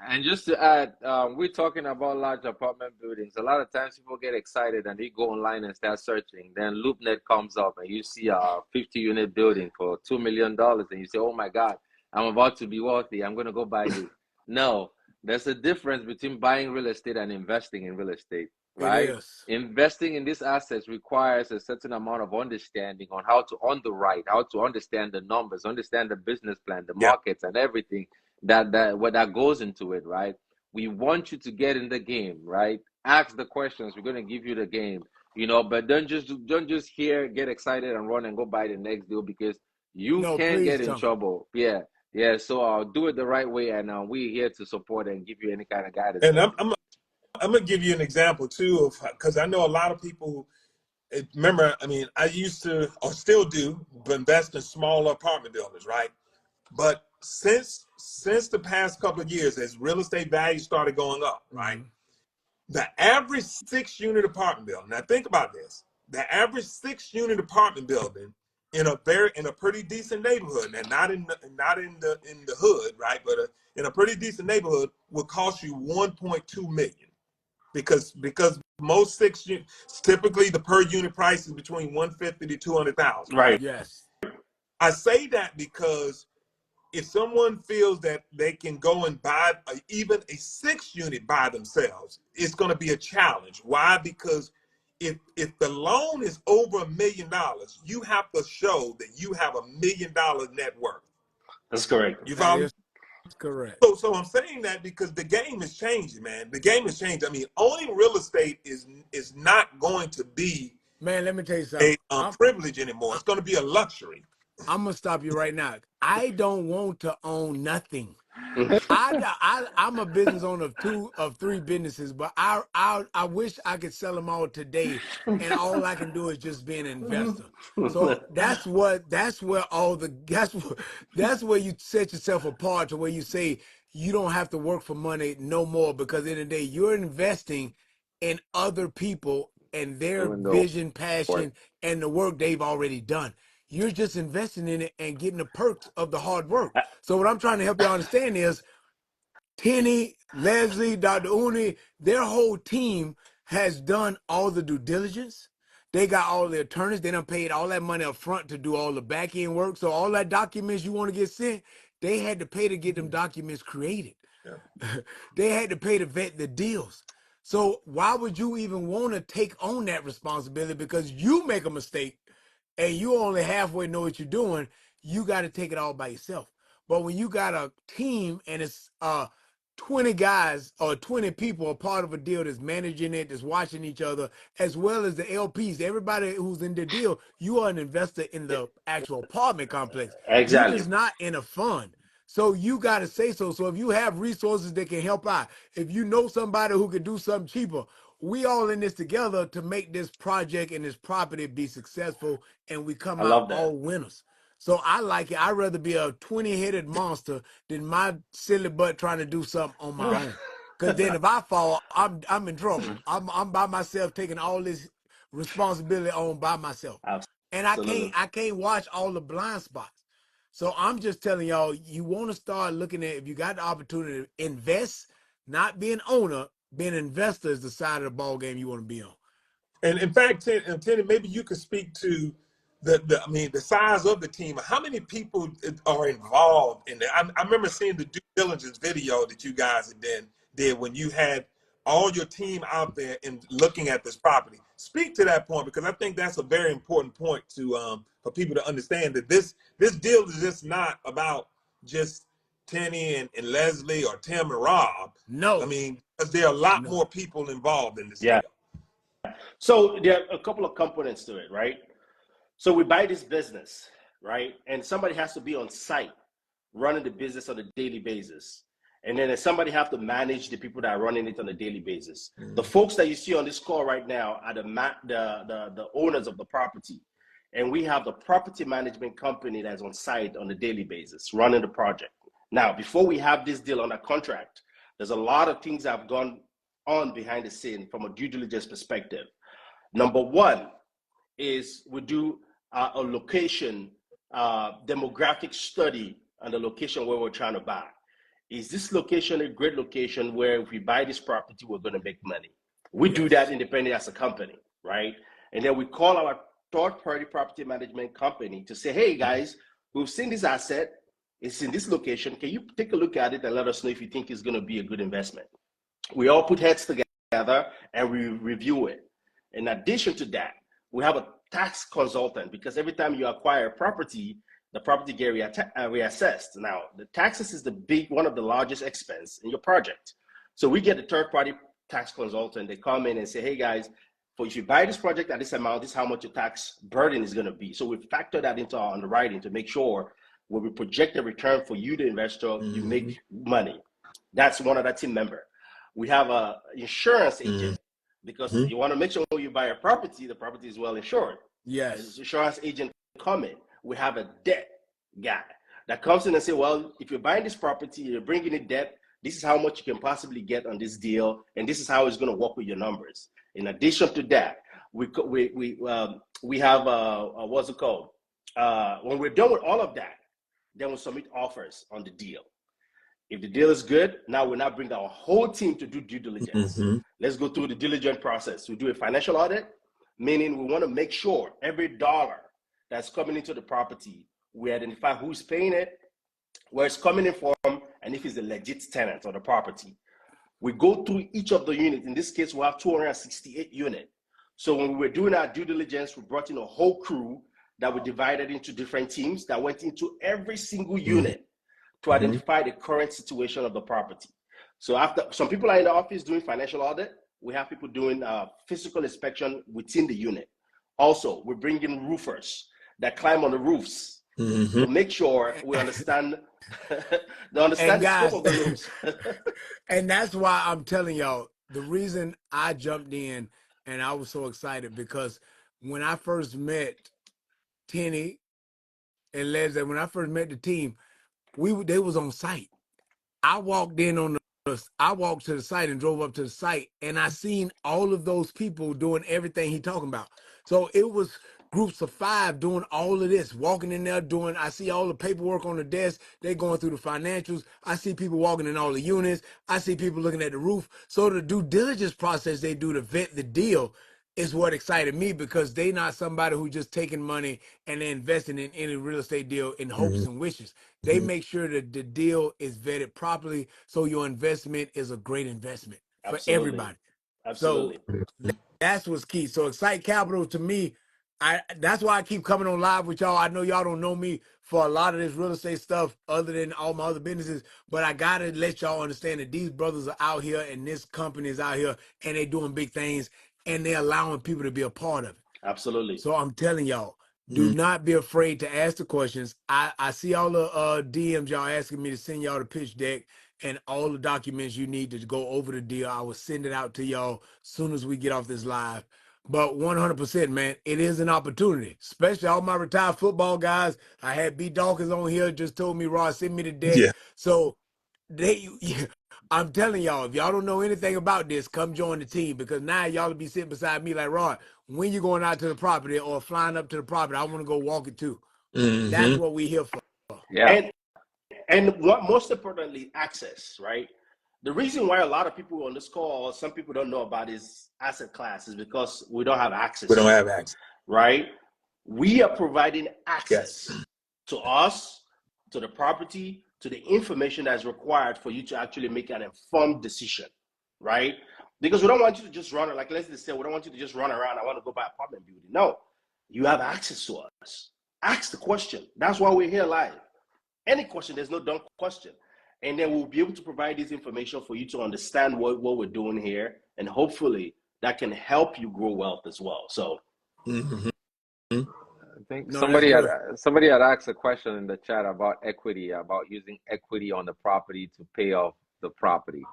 And just to add, we're talking about large apartment buildings. A lot of times people get excited and they go online and start searching. Then LoopNet comes up and you see a 50-unit building for $2 million. And you say, oh my God, I'm about to be wealthy. I'm going to go buy this. No, there's a difference between buying real estate and investing in real estate, It right? is. Investing in these assets requires a certain amount of understanding on how to underwrite, how to understand the numbers, understand the business plan, the Yeah. markets, and everything that goes into it, right? We want you to get in the game, right? Ask the questions. We're going to give you the game, but don't just get excited and run and go buy the next deal, because you No, can please get in don't. trouble. Yeah. So I'll do it the right way, and we're here to support and give you any kind of guidance. And I'm gonna give you an example too of, because I know a lot of people. Remember, I mean, I used to, or still do, invest in smaller apartment buildings, right? But since the past couple of years, as real estate values started going up, right? The average 6-unit apartment building. Now think about this: the average 6-unit apartment building in a pretty decent neighborhood, and not in the hood, right? But in a pretty decent neighborhood, would cost you 1.2 million, because most 6 units, typically the per unit price is between 150 to 200,000, Right. right? Yes. I say that because if someone feels that they can go and buy even a 6-unit by themselves, it's going to be a challenge. Why? Because if the loan is over $1 million, you have to show that you have $1 million net worth. That's correct. You That follow me? is correct. So I'm saying that because the game is changing, man. The game is changing. I mean, owning real estate is not going to be Man, let me tell you a something. privilege anymore. It's going to be a luxury. I'm gonna stop you right now. I don't want to own nothing. I'm a business owner of 3 businesses, but I wish I could sell them all today, and all I can do is just be an investor. So that's where that's where you set yourself apart, to where you say you don't have to work for money no more, because in the day you're investing in other people and their Doing the vision, work. passion, and the work they've already done. You're just investing in it and getting the perks of the hard work. So what I'm trying to help y'all understand is Tenny, Leslie, Dr. Uni, their whole team has done all the due diligence. They got all the attorneys. They done paid all that money up front to do all the back end work. So all that documents you want to get sent, they had to pay to get them documents created. Yeah. They had to pay to vet the deals. So why would you even want to take on that responsibility? Because you make a mistake and you only halfway know what you're doing, you got to take it all by yourself. But when you got a team and it's 20 guys or 20 people a part of a deal that's managing it, that's watching each other, as well as the LPs, everybody who's in the deal, you are an investor in the actual apartment complex. You're Exactly. just not in a fund. So you got to say so. So if you have resources that can help out, if you know somebody who could do something cheaper, we all in this together to make this project and this property be successful, and we come I out love that. all winners. So I like it. I'd rather be a 20-headed monster than my silly butt trying to do something on my own. Because then if I fall, I'm in trouble. I'm by myself taking all this responsibility on by myself. And Absolutely. I can't watch all the blind spots. So I'm just telling y'all, you want to start looking at, if you got the opportunity to invest, not be an owner, being an investor is the side of the ball game you want to be on. And in fact, Tenny, maybe you could speak to the size of the team. How many people are involved in it? I remember seeing the due diligence video that you guys did when you had all your team out there and looking at this property. Speak to that point, because I think that's a very important point to for people to understand that this deal is just not about just Tenny and Leslie or Tim and Rob. I No, mean, because there are a lot no. more people involved in this Yeah. deal. So there are a couple of components to it, right? So we buy this business, right? And somebody has to be on site running the business on a daily basis. And then somebody have to manage the people that are running it on a daily basis. The folks that you see on this call right now are the owners of the property. and we have the property management company that's on site on a daily basis running the project. Now, before we have this deal under contract, there's a lot of things that have gone on behind the scene from a due diligence perspective. Number one is we do a location demographic study on the location where we're trying to buy. Is this location a great location where if we buy this property, we're going to make money? We do that independently as a company, right? And then we call our third-party property management company to say, hey guys, we've seen this asset, it's in this location. Can you take a look at it and let us know if you think it's going to be a good investment? We all put heads together and we review it. In addition to that, we have a tax consultant, because every time you acquire a property, the property get reassessed. Now, the taxes is one of the largest expense in your project. So we get a third-party tax consultant. They come in and say, hey guys, if you buy this project at this amount, this is how much your tax burden is going to be. So we factor that into our underwriting to make sure when we project a return for you, the investor, you make money. That's one other team member. We have an insurance agent, because you want to make sure when you buy a property, the property is well insured. Yes. Insurance agent come in. We have a debt guy that comes in and say, well, if you're buying this property, you're bringing in debt, this is how much you can possibly get on this deal, and this is how it's going to work with your numbers. In addition to that, we have what's it called? When we're done with all of that, then we'll submit offers on the deal. If the deal is good, now we'll now bring our whole team to do due diligence. Let's go through the diligent process. We do a financial audit, meaning we want to make sure every dollar that's coming into the property, we identify who's paying it, where it's coming in from, and if it's a legit tenant on the property. We go through each of the units. In this case, we have 268 units. So when we were doing our due diligence, we brought in a whole crew that we divided into different teams that went into every single unit to identify the current situation of the property. So after some people are in the office doing financial audit, we have people doing physical inspection within the unit. Also, we bring in roofers that climb on the roofs to make sure we understand the scope of the roofs. And that's why I'm telling y'all, the reason I jumped in and I was so excited, because when I first met Tenny and Leslie, when I first met the team, they was on site. I walked to the site and drove up to the site, and I seen all of those people doing everything he talking about. So it was groups of 5 doing all of this, walking in there doing, I see all the paperwork on the desk, they going through the financials, I see people walking in all the units, I see people looking at the roof. So the due diligence process they do to vet the deal is what excited me, because they not somebody who just taking money and then investing in any real estate deal in hopes and wishes. They make sure that the deal is vetted properly, so your investment is a great investment for everybody. Absolutely. So that's what's key. So XSITE Capital, to me, that's why I keep coming on live with y'all. I know y'all don't know me for a lot of this real estate stuff other than all my other businesses, but I gotta let y'all understand that these brothers are out here and this company is out here and they doing big things and they're allowing people to be a part of it. Absolutely. So I'm telling y'all, do not be afraid to ask the questions. I see all the DMs y'all asking me to send y'all the pitch deck and all the documents you need to go over the deal. I will send it out to y'all as soon as we get off this live. But 100%, man, it is an opportunity, especially all my retired football guys. I had B. Dawkins on here, just told me, Ross, send me the deck. Yeah. So I'm telling y'all, if y'all don't know anything about this, come join the team, because now y'all will be sitting beside me like, Rod, when you going out to the property or flying up to the property, I want to go walk it too. That's what we here for. Yeah. And what most importantly, access, right? The reason why a lot of people on this call, or some people don't know about this asset class, is because we don't have access. We don't have access. Right? We are providing access to us, to the property, to the information that's required for you to actually make an informed decision, right? Because we don't want you to just run, like Leslie said, we don't want you to just run around, I want to go buy an apartment building. No, you have access to us. Ask the question. That's why we're here live. Any question, there's no dumb question. And then we'll be able to provide this information for you to understand what we're doing here. And hopefully that can help you grow wealth as well. So I think somebody had asked a question in the chat about equity, about using equity on the property to pay off the property.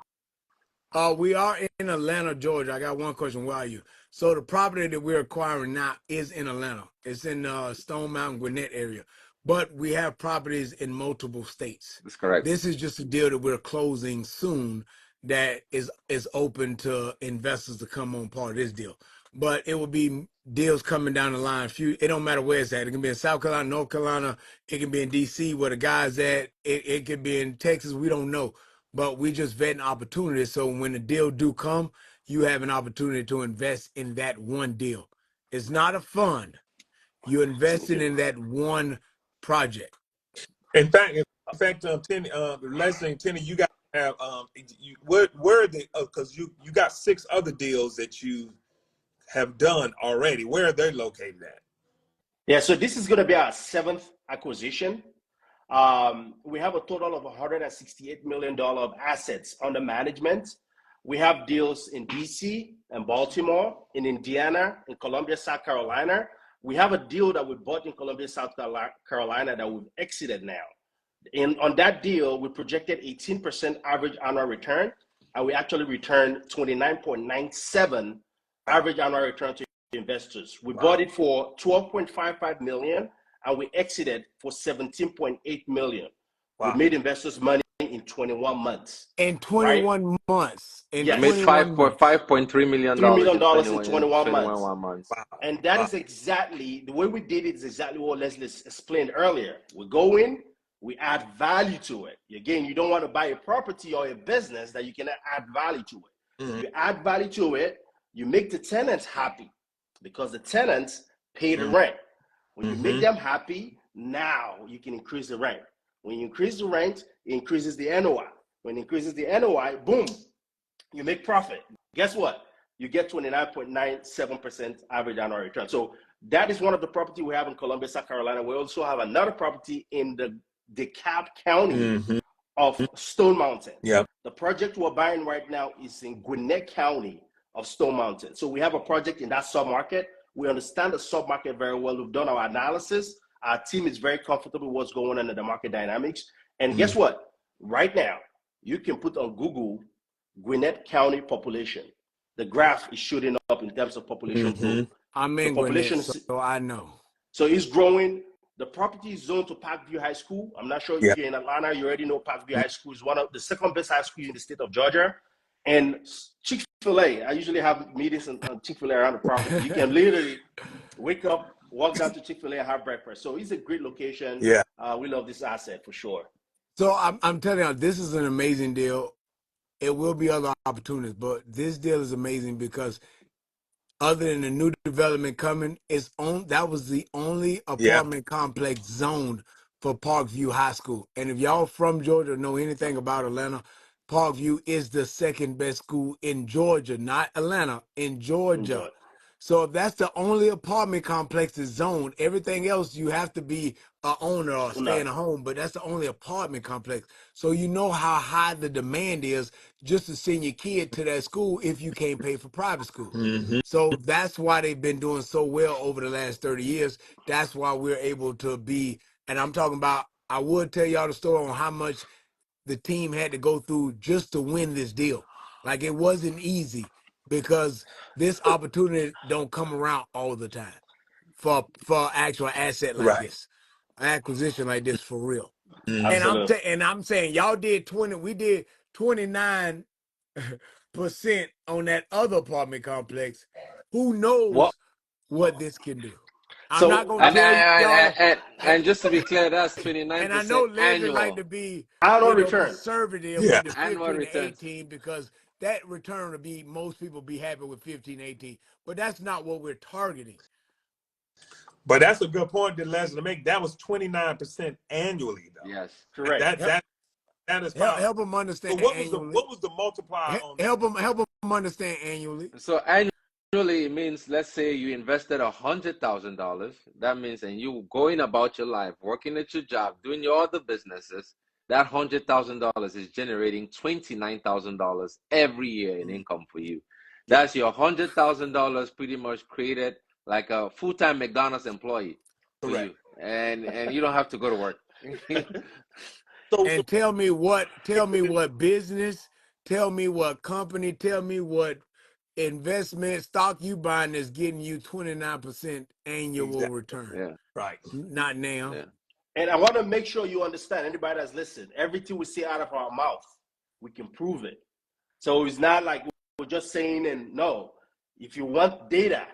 We are in Atlanta, Georgia. I got one question. Where are you? So the property that we're acquiring now is in Atlanta. It's in Stone Mountain, Gwinnett area. But we have properties in multiple states. That's correct. This is just a deal that we're closing soon that is open to investors to come on part of this deal. But it will be deals coming down the line. It don't matter where it's at. It can be in South Carolina, North Carolina. It can be in D.C. where the guy's at. It could be in Texas. We don't know. But we just vetting opportunities. So when the deal do come, you have an opportunity to invest in that one deal. It's not a fund. You're investing in that one project. In fact, Tenny, Leslie and Tenny, you guys have where are they? Because you got 6 other deals that you have done already. Where are they located at? Yeah, so this is going to be our 7th acquisition. We have a total of $168 million of assets under management. We have deals in DC and Baltimore, in Indiana, in Columbia, South Carolina. We have a deal that we bought in Columbia, South Carolina that we've exited now. On that deal, we projected 18% average annual return, and we actually returned 29.97 average annual return to investors. We bought it for $12.55 million, and we exited for $17.8 million. We made investors money in 21 months. In 21 months. We made $5.3 million in 21 months. Wow. And that is exactly, the way we did it is exactly what Leslie explained earlier. We go in, we add value to it. Again, you don't want to buy a property or a business that you can add value to it. Mm-hmm. You add value to it, you make the tenants happy because the tenants pay the rent. When you make them happy, now you can increase the rent. When you increase the rent, it increases the NOI. When it increases the NOI, boom, you make profit. Guess what? You get 29.97% average annual return. So that is one of the property we have in Columbia, South Carolina. We also have another property in the DeKalb County of Stone Mountain. Yeah. The project we're buying right now is in Gwinnett County of Stone Mountain. So we have a project in that submarket. We understand the submarket very well. We've done our analysis. Our team is very comfortable with what's going on in the market dynamics. And guess what? Right now, you can put on Google Gwinnett County population. The graph is shooting up in terms of population growth. I'm in Gwinnett, so I know. So it's growing. The property is zoned to Parkview High School. I'm not sure if you're in Atlanta, you already know Parkview High School is one of the second best high schools in the state of Georgia. And Chick-fil-A, I usually have meetings on Chick-fil-A around the property. You can literally wake up, walk down to Chick-fil-A and have breakfast. So it's a great location. Yeah. We love this asset for sure. So I'm telling you, this is an amazing deal. It will be other opportunities, but this deal is amazing because other than the new development coming, that was the only apartment complex zoned for Parkview High School. And if y'all from Georgia know anything about Atlanta, Parkview is the second best school in Georgia, not Atlanta, in Georgia. So if that's the only apartment complex that's zoned, everything else you have to be an owner or stay in a home, but that's the only apartment complex. So you know how high the demand is just to send your kid to that school if you can't pay for private school. So that's why they've been doing so well over the last 30 years. That's why we're able to be, and I'm talking about, I would tell y'all the story on how much the team had to go through just to win this deal. Like it wasn't easy because this opportunity don't come around all the time for actual asset like this, acquisition like this for real. And I'm saying y'all did 20, we did 29% on that other apartment complex. Who knows what this can do? I'm not gonna tell y'all. And just to be clear, that's 29% and I know Leslie annual. like to be return. Conservative with the 15 to 18 returns. because that return would be, most people be happy with 15, 18. But that's not what we're targeting. But that's a good point that Leslie make. That was 29% annually, though. Yes, correct. That is help them understand. So what was the multiplier on that? Help them understand annually. So annually it means, let's say you invested $100,000. That means, and you going about your life, working at your job, doing your other businesses, that $100,000 is generating $29,000 every year in income for you. That's your $100,000 pretty much created like a full-time McDonald's employee for you, and you don't have to go to work. And tell me what business Tell me what company, tell me what investment stock you buying that's getting you 29% annual Exactly. return. Yeah. Right. Not now. Yeah. And I want to make sure you understand, anybody that's listening, everything we say out of our mouth, we can prove it. So it's not like we're just saying, and no, if you want data,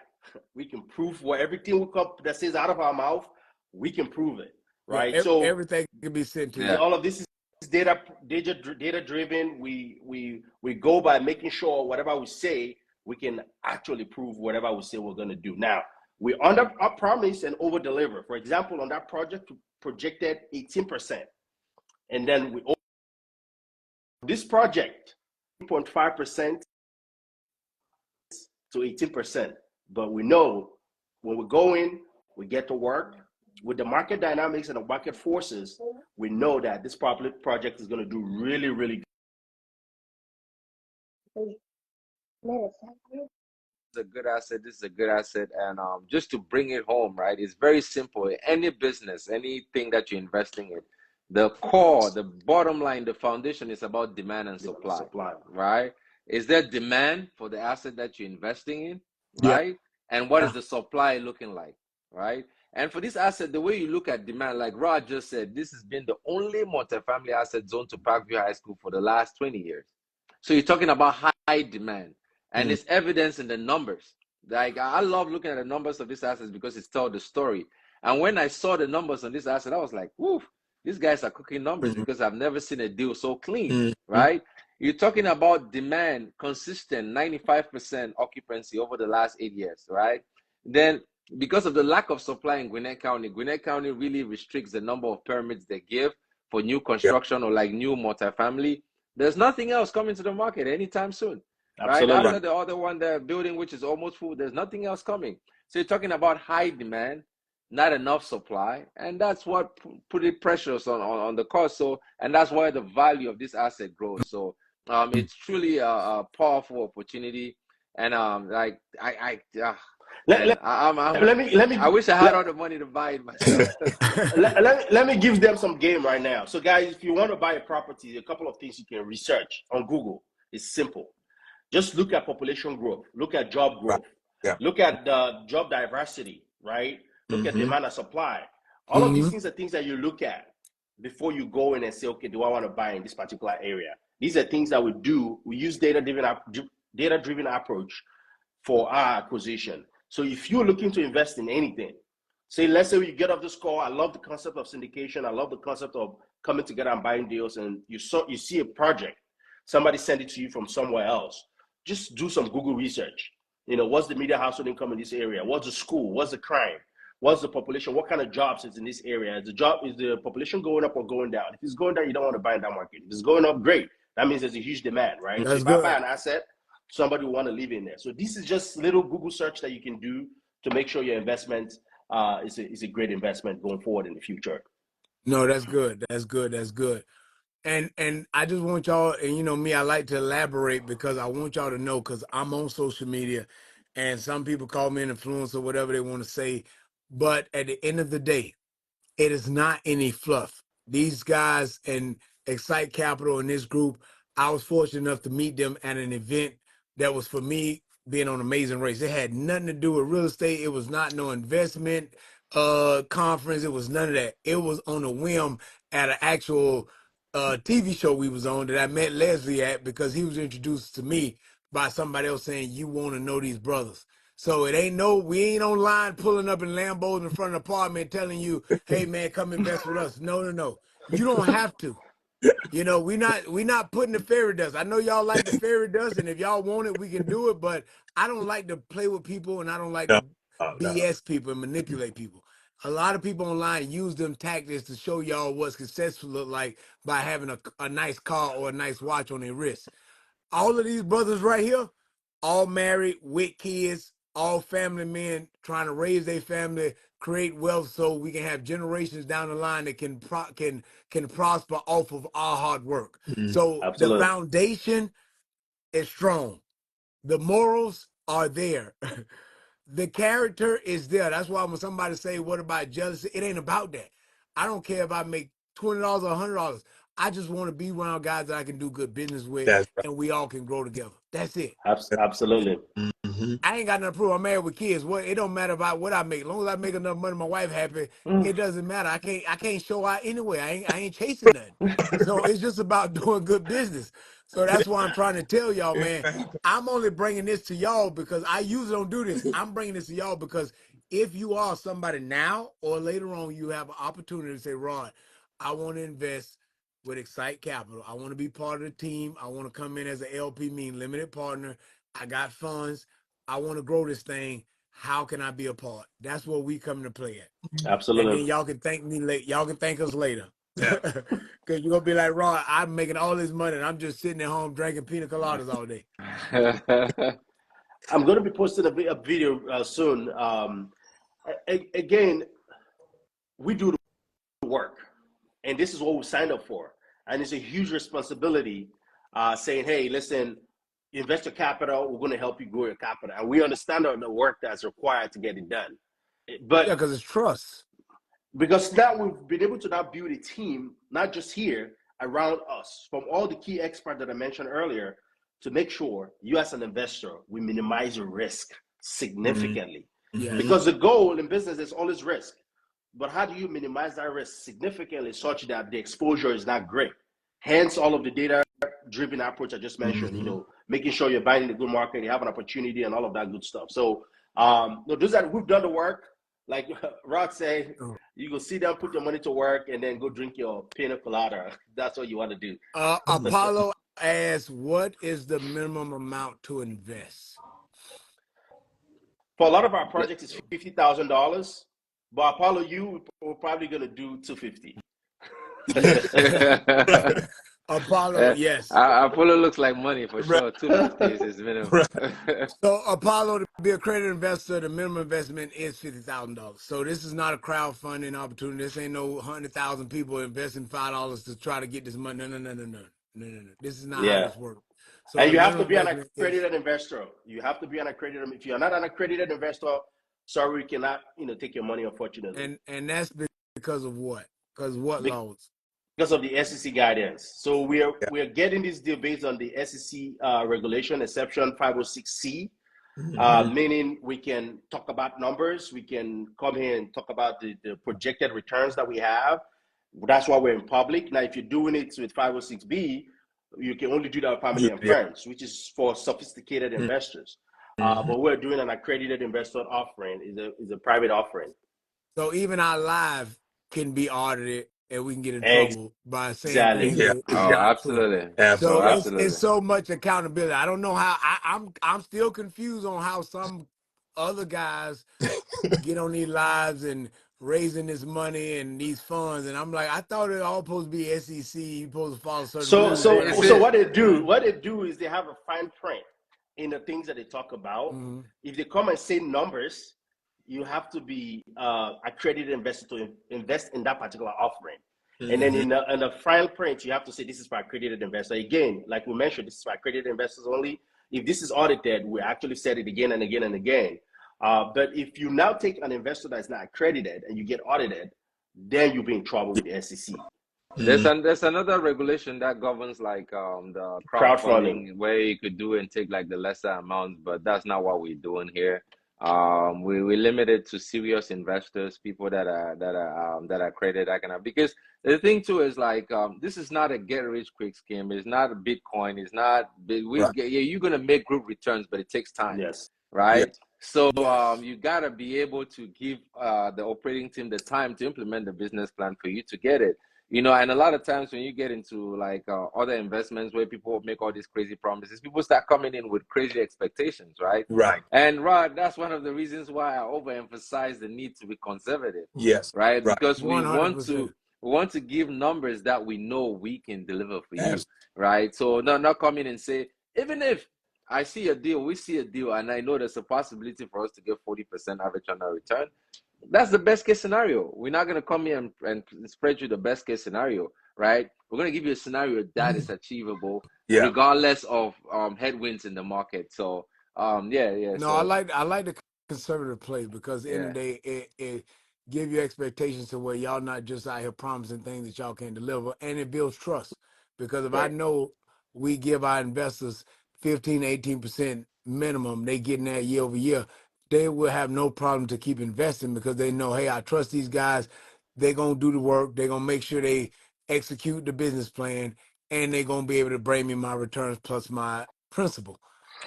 we can prove what everything we come that says out of our mouth, we can prove it, Yeah, right? So everything can be sent to Yeah. you. all of this is data driven. We go by making sure whatever we say, we can actually prove whatever we say we're going to do. Now, we under our promise and over deliver. For example, on that project, we projected 18%, and then we this project 0.5% to 18%. But we know when we go in, we get to work with the market dynamics and the market forces. We know that this project is going to do really, really good. A good asset. This is a good asset. And just to bring it home, right? It's very simple. Any business, anything that you're investing in, the core, the bottom line, the foundation is about demand and supply, right? Is there demand for the asset that you're investing in, Yeah. right? And what is the supply looking like, right? And for this asset, the way you look at demand, like Rod just said, this has been the only multifamily asset zoned to Parkview High School for the last 20 years. So you're talking about high demand. And it's evidence in the numbers. Like, I love looking at the numbers of these assets because it tells the story. And when I saw the numbers on this asset, I was like, woof, these guys are cooking numbers because I've never seen a deal so clean, right? You're talking about demand, consistent, 95% occupancy over the last 8 years, right? Then, because of the lack of supply in Gwinnett County really restricts the number of permits they give for new construction or like new multifamily. There's nothing else coming to the market anytime soon. Absolutely. Right after the other one, the building which is almost full, there's nothing else coming. So you're talking about high demand, not enough supply, and that's what put it pressures on the cost. So, and that's why the value of this asset grows. So, it's truly a powerful opportunity, and like I wish I had all the money to buy it myself. let me give them some game right now. So, guys, if you want to buy a property, a couple of things you can research on Google. It's simple. Just look at population growth, look at job growth, look at the job diversity, right? Look at demand and supply. All of these things are things that you look at before you go in and say, okay, do I want to buy in this particular area? These are things that we do. We use data-driven approach for our acquisition. So if you're looking to invest in anything, say, let's say you get off this call, I love the concept of syndication. I love the concept of coming together and buying deals, and you see a project, somebody sent it to you from somewhere else. Just do some Google research. You know, what's the median household income in this area? What's the school? What's the crime? What's the population? What kind of jobs is in this area? Is the population going up or going down? If it's going down, you don't want to buy in that market. If it's going up, great. That means there's a huge demand, right? So if I buy an asset, somebody will want to live in there. So this is just little Google search that you can do to make sure your investment is a great investment going forward in the future. No, that's good. That's good. That's good. And I just want y'all, and you know me, I like to elaborate because I want y'all to know, because I'm on social media and some people call me an influencer, whatever they want to say. But at the end of the day, it is not any fluff. These guys in XSITE Capital in this group, I was fortunate enough to meet them at an event that was for me being on Amazing Race. It had nothing to do with real estate. It was not no investment conference. It was none of that. It was on a whim at an actual TV show we was on that I met Leslie at, because he was introduced to me by somebody else saying, you want to know these brothers. So it ain't we ain't online pulling up in Lambos in front of the apartment telling you, hey man, come invest with us. No. You don't have to. You know, we not putting the fairy dust. I know y'all like the fairy dust, and if y'all want it, we can do it, but I don't like to play with people, and I don't like to BS people and manipulate people. A lot of people online use them tactics to show y'all what successful look like by having a nice car or a nice watch on their wrist. All of these brothers right here, all married with kids, all family men trying to raise their family, create wealth so we can have generations down the line that can prosper off of our hard work. So the foundation is strong. The morals are there. The character is there. That's why when somebody say, what about jealousy? It ain't about that. I don't care if I make $20 or $100. I just want to be around guys that I can do good business with, That's and we all can grow together. That's it. Absolutely. right. I ain't got nothing to prove. I'm married with kids. What it don't matter about what I make. As long as I make enough money, my wife happy. It doesn't matter. I can't show out anyway. I ain't chasing nothing. So it's just about doing good business. So that's why I'm trying to tell y'all, man. I'm only bringing this to y'all because I usually don't do this. I'm bringing this to y'all because if you are somebody now or later on, you have an opportunity to say, Rod, I want to invest with XSITE Capital. I want to be part of the team. I want to come in as an LP, mean limited partner. I got funds. I want to grow this thing. How can I be a part? That's where we come to play at. And then Absolutely. y'all can thank me later. Y'all can thank us later. Yeah. Because you're going to be like, Ron, I'm making all this money and I'm just sitting at home drinking pina coladas all day. I'm going to be posting a video soon. Again, we do the work, and this is what we signed up for. And it's a huge responsibility saying, hey, listen, invest your capital. We're going to help you grow your capital. And we understand the work that's required to get it done. But Yeah, because it's trust. because now we've been able to now build a team, not just here, around us, from all the key experts that I mentioned earlier, to make sure you as an investor, we minimize your risk significantly. Yes. Because the goal in business is always risk. But how do you minimize that risk significantly such that the exposure is not great? Hence, all of the data-driven approach I just mentioned, you know, making sure you're buying in the good market, you have an opportunity and all of that good stuff. So those that we've done the work, like Rod said, you go sit down, put your money to work, and then go drink your pina colada. That's what you want to do. Apollo asks, what is the minimum amount to invest? For a lot of our projects, it's $50,000. But Apollo, we're probably gonna do 250. Yes. Apollo, yes. Apollo looks like money for sure. 250 is his minimum. So Apollo, to be a accredited investor, the minimum investment is $50,000. So this is not a crowdfunding opportunity. This ain't no 100,000 people investing $5 to try to get this money. No. This is not how Yeah. this works. So And the you have to minimum be an investment is, accredited investor. You have to be an accredited. If you're not an accredited investor, sorry, we cannot, take your money, unfortunately. and that's because of what? Because what laws? Because of the SEC guidance. So we are getting this deal based on the SEC regulation exception 506C, meaning we can talk about numbers. We can come here and talk about the projected returns that we have. That's why we're in public. Now, if you're doing it with 506B, you can only do that with family and friends, which is for sophisticated investors. But we're doing an accredited investor offering, is a private offering. So even our live can be audited and we can get in trouble by saying Exactly. things Yeah. that is Oh, not true. absolutely. So Absolutely. it's so much accountability. I don't know how I'm still confused on how some other guys get on these lives and raising this money and these funds, and I'm like, I thought it all supposed to be SEC. You supposed to follow certain So rules. so But I so guess, what they do is they have a fine print in the things that they talk about. If they come and say numbers, you have to be accredited investor to invest in that particular offering. And then in the fine print, you have to say this is for accredited investor. Again, like we mentioned, this is for accredited investors only. If this is audited, we actually said it again and again and again. But if you now take an investor that's not accredited and you get audited, then you'll be in trouble with the SEC. There's another regulation that governs like the crowdfunding where you could do and take like the lesser amounts, but that's not what we're doing here. We limit it to serious investors, people that are created that kind of, because the thing too is like this is not a get rich quick scheme. It's not a Bitcoin. It's not you're gonna make group returns, but it takes time. Yes. Right. Yes. So you gotta be able to give the operating team the time to implement the business plan for you to get it. And a lot of times when you get into like other investments where people make all these crazy promises, people start coming in with crazy expectations, right? Right. And Rod, that's one of the reasons why I overemphasize the need to be conservative. Yes. Right? Because we 100%. want to give numbers that we know we can deliver for you, right? So not come in and say, even if I see a deal, we see a deal, and I know there's a possibility for us to get 40% average annual return. That's the best case scenario. We're not going to come here and spread you the best case scenario, right? We're going to give you a scenario that is achievable, regardless of headwinds in the market. So, No, I like the conservative play because in the end of the day, give you expectations to where y'all not just out here promising things that y'all can't deliver, and it builds trust. Because if I Right. know we give our investors 15, 18% minimum, they getting that year over year, they will have no problem to keep investing because they know, hey, I trust these guys. They're gonna do the work. They're gonna make sure they execute the business plan, and they're gonna be able to bring me my returns plus my principal.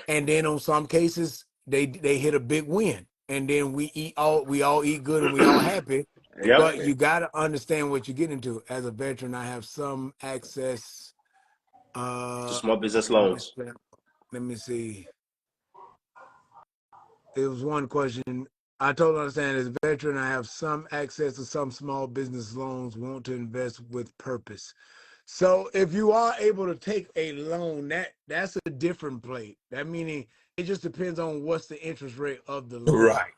And then on some cases, they hit a big win, and then we all eat good and we all happy. Yep. But you got to understand what you get into. As a veteran, I have some access. To Uh, small business let me loans. let me see. There was one question. I totally understand. As a veteran, I have some access to some small business loans. Want to invest with purpose. So if you are able to take a loan, that's a different play. That meaning it just depends on what's the interest rate of the loan Right.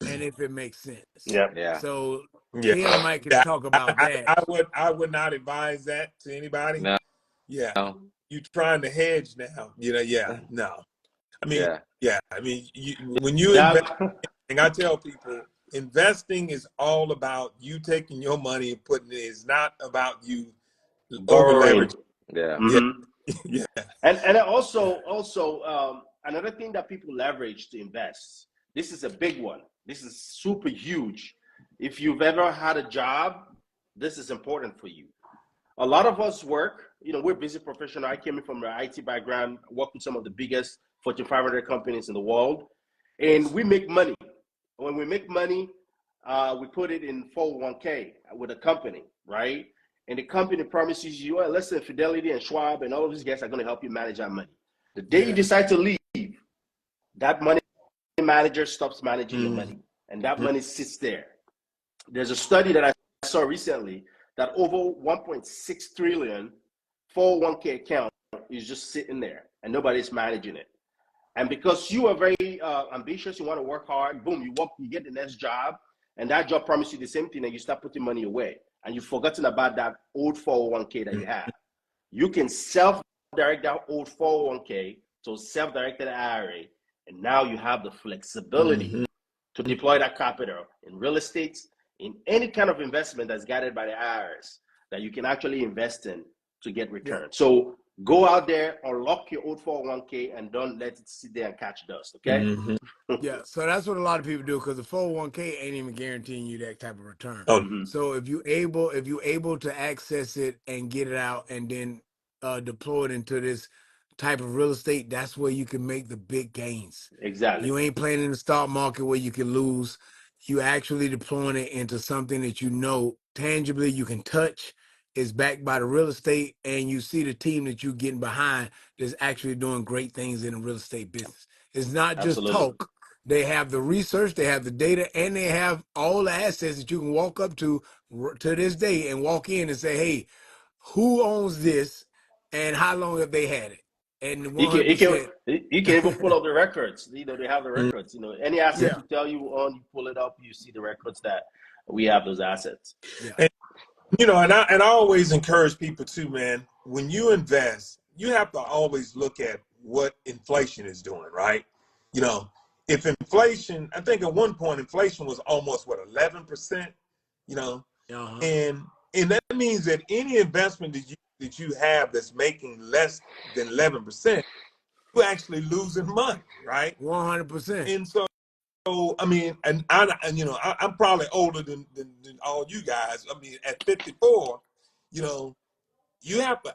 and if it makes sense. Yep. Yeah. So Yeah. Tim Mike can Yeah. talk about that. I would not advise that to anybody. No. Yeah. You trying to hedge now. Yeah. No. I mean, Yeah. yeah. I mean, when you invest, Yep. and I tell people, investing is all about you taking your money and putting it. It's not about you over Borrowing. leveraging. Yeah. Yeah. Hmm. Yeah. And also another thing that people leverage to invest. This is a big one. This is super huge. If you've ever had a job, this is important for you. A lot of us work. We're busy professional. I came in from an IT background, worked with some of the biggest Fortune 500 companies in the world, and we make money. When we make money, we put it in 401k with a company, right? And the company promises you, well, listen, Fidelity and Schwab and all of these guys are going to help you manage that money. The day you Yeah. decide to leave, that money manager stops managing your Mm-hmm. money, and that money sits there. There's a study that I saw recently that over 1.6 trillion 401k account is just sitting there and nobody's managing it. And because you are very ambitious, you want to work hard, boom, you get the next job, and that job promises you the same thing, and you start putting money away, and you've forgotten about that old 401k that you have. You can self-direct that old 401k to self-directed IRA, and now you have the flexibility Mm-hmm. to deploy that capital in real estate, in any kind of investment that's guided by the IRS that you can actually invest in to get Yeah. return. So go out there, unlock your old 401k, and don't let it sit there and catch dust, okay? Mm-hmm. Yeah. So that's what a lot of people do because the 401k ain't even guaranteeing you that type of return. Oh. Mm-hmm. So if you able to access it and get it out and then deploy it into this type of real estate, that's where you can make the big gains. Exactly. You ain't playing in the stock market where you can lose. You actually deploying it into something that you know tangibly you can touch, is backed by the real estate, and you see the team that you're getting behind that's actually doing great things in the real estate business. It's not just Absolutely. talk. They have the research, they have the data, and they have all the assets that you can walk up to this day and walk in and say, hey, who owns this and how long have they had it? And You can you can 100%. you can even pull up the records. They have the records. Any assets Yeah. we tell you on, you pull it up, you see the records that we have those assets. Yeah. And and I always encourage people too, man. When you invest, you have to always look at what inflation is doing, right? You know, if inflation, I think at one point inflation was almost 11%. You know, Uh-huh. and that means that any investment that you have that's making less than 11%, you're actually losing money, right? 100%. And so I mean, I'm probably older than all you guys. I mean, at 54, you know,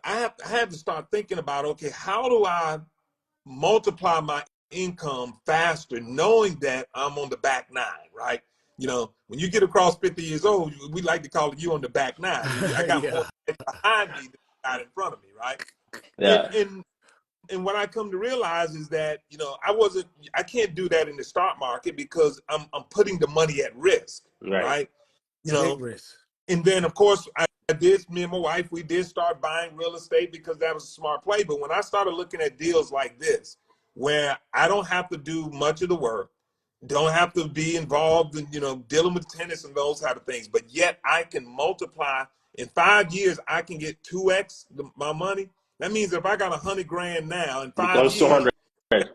I have to start thinking about, okay, how do I multiply my income faster, knowing that I'm on the back nine, right? When you get across 50 years old, we like to call it you on the back nine. I got more Yeah. behind me than I got in front of me, right? And Yeah, and and what I come to realize is that I can't do that in the stock market because I'm putting the money at risk, right. right? You Big know, risk. and then of course me and my wife, we did start buying real estate because that was a smart play. But when I started looking at deals like this, where I don't have to do much of the work, don't have to be involved in dealing with tenants and those type of things, but yet I can multiply in 5 years. I can get 2x my money. That means if I got 100 grand now, in five Becomes years 200.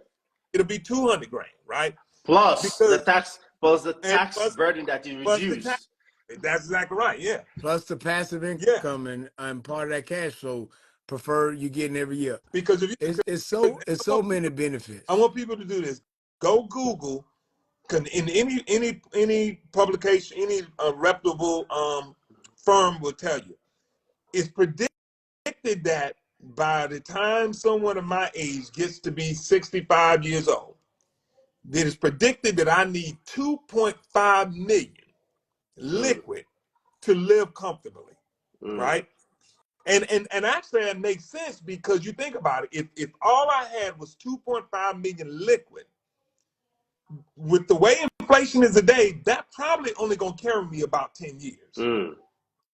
it'll be 200 grand, right? Plus the Because tax plus the and tax burden that you plus the tax. reduce. That's exactly right. Yeah. Plus the passive Yeah. income and part of that cash flow preferred you getting every year. Because if you, It's so many I benefits. want people to do this. Go Google, in any publication, any reputable firm will tell you. It's predicted that by the time someone of my age gets to be 65 years old, it is predicted that I need 2.5 million liquid to live comfortably, right? And actually that makes sense because you think about it. If all I had was 2.5 million liquid, with the way inflation is today, that probably only gonna carry me about 10 years.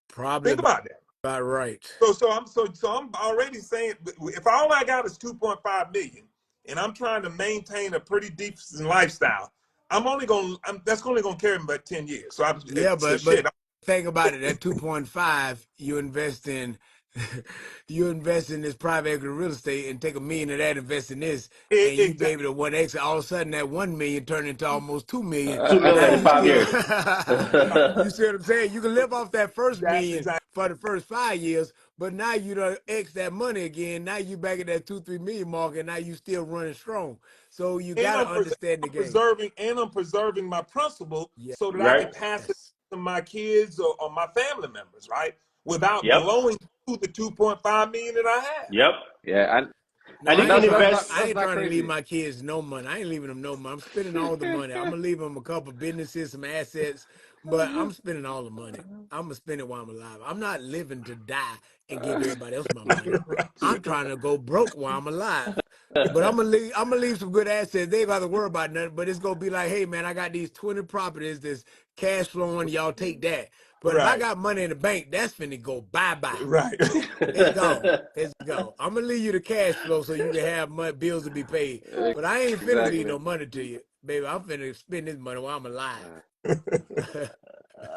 Probably Think about that. about right. So I'm already saying if all I got is 2.5 million and I'm trying to maintain a pretty decent lifestyle, that's only gonna carry me about 10 years. Yeah, So but shit. think about it. At 2.5, you invest in you invest in this private equity real estate and take $1 million of that, invest in this, and you be able Exactly. to 1x. All of a sudden, that 1 million turn into almost 2 million. 2 million Now in you 5 years. still, you see what I'm saying? You can live off that first That's million exactly. for the first 5 years, but now you done X that money again. Now you back at that 2-3 million mark, and now you still running strong. So you And got to understand the game. I'm preserving my principal Yeah. so that I can Right? pass it Yes. to my kids or my family members, right? Without Yep. blowing through the 2.5 million that I have. Yep. Yeah, No, And you I can ain't trying. invest. I that's ain't not trying to leave crazy. my kids no money. I ain't leaving them no money. I'm spending all the money. I'm gonna leave them a couple businesses, some assets, but I'm spending all the money. I'm gonna spend it while I'm alive. I'm not living to die and give everybody else my money. I'm trying to go broke while I'm alive. But I'm gonna leave. I'm gonna leave some good assets. They ain't got to worry about nothing. But it's gonna be like, hey man, I got these 20 properties. This cash flowing. Y'all take that. But if I Right. got money in the bank, that's finna go bye bye. Right. It's gone. It's gone. I'm gonna leave you the cash flow so you can have money, bills to be paid. But I ain't finna leave Exactly. no money to you, baby. I'm finna spend this money while I'm alive.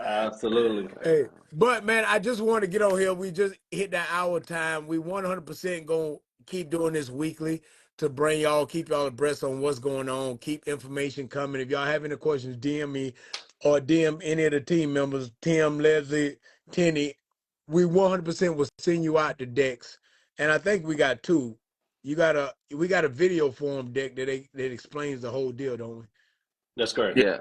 Absolutely. Hey, but man, I just want to get on here. We just hit that hour time. We 100% gonna keep doing this weekly to bring y'all, keep y'all abreast on what's going on. Keep information coming. If y'all have any questions, DM me or DM any of the team members, Tim, Leslie, Tenny. We 100% will send you out the decks, and I think we got two. We got a video form deck that explains the whole deal, don't we? That's correct. Yeah, Yeah.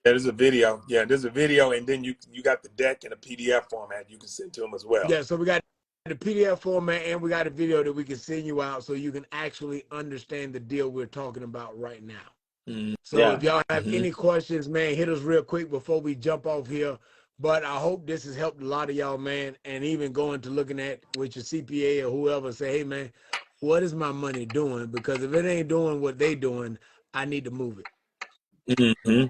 there's a video. Yeah, there's a video, and then you got the deck in a PDF format you can send to them as well. Yeah, so we got the PDF format and we got a video that we can send you out so you can actually understand the deal we're talking about right now. So Yeah. if y'all have Mm-hmm. any questions, man, hit us real quick before we jump off here. But I hope this has helped a lot of y'all, man, and even going to looking at with your CPA or whoever, say, hey, man, what is my money doing? Because if it ain't doing what they doing, I need to move it. Mm-hmm.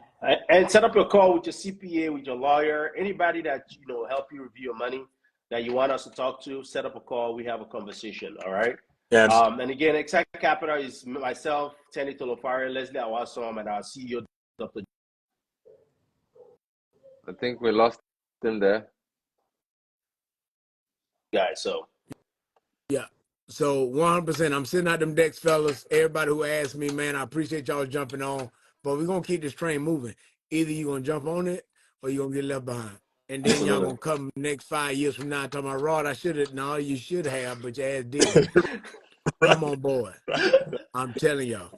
And set up a call with your CPA, with your lawyer, anybody that help you review your money that you want us to talk to. Set up a call. We have a conversation. All right. Yes. And again, XSITE Capital is myself, Tenny Tolofari, Leslie Awasom, and our CEO, Dr. I think we lost him there. Guy. So Yeah. So 100%, I'm sitting out them decks, fellas. Everybody who asked me, man, I appreciate y'all jumping on. But we're gonna keep this train moving. Either you're gonna jump on it or you're gonna get left behind. And then y'all absolutely. gonna come next 5 years from now talking about Rod, I should have no, you should have, but your ass didn't. Right. Come on board. I'm telling y'all.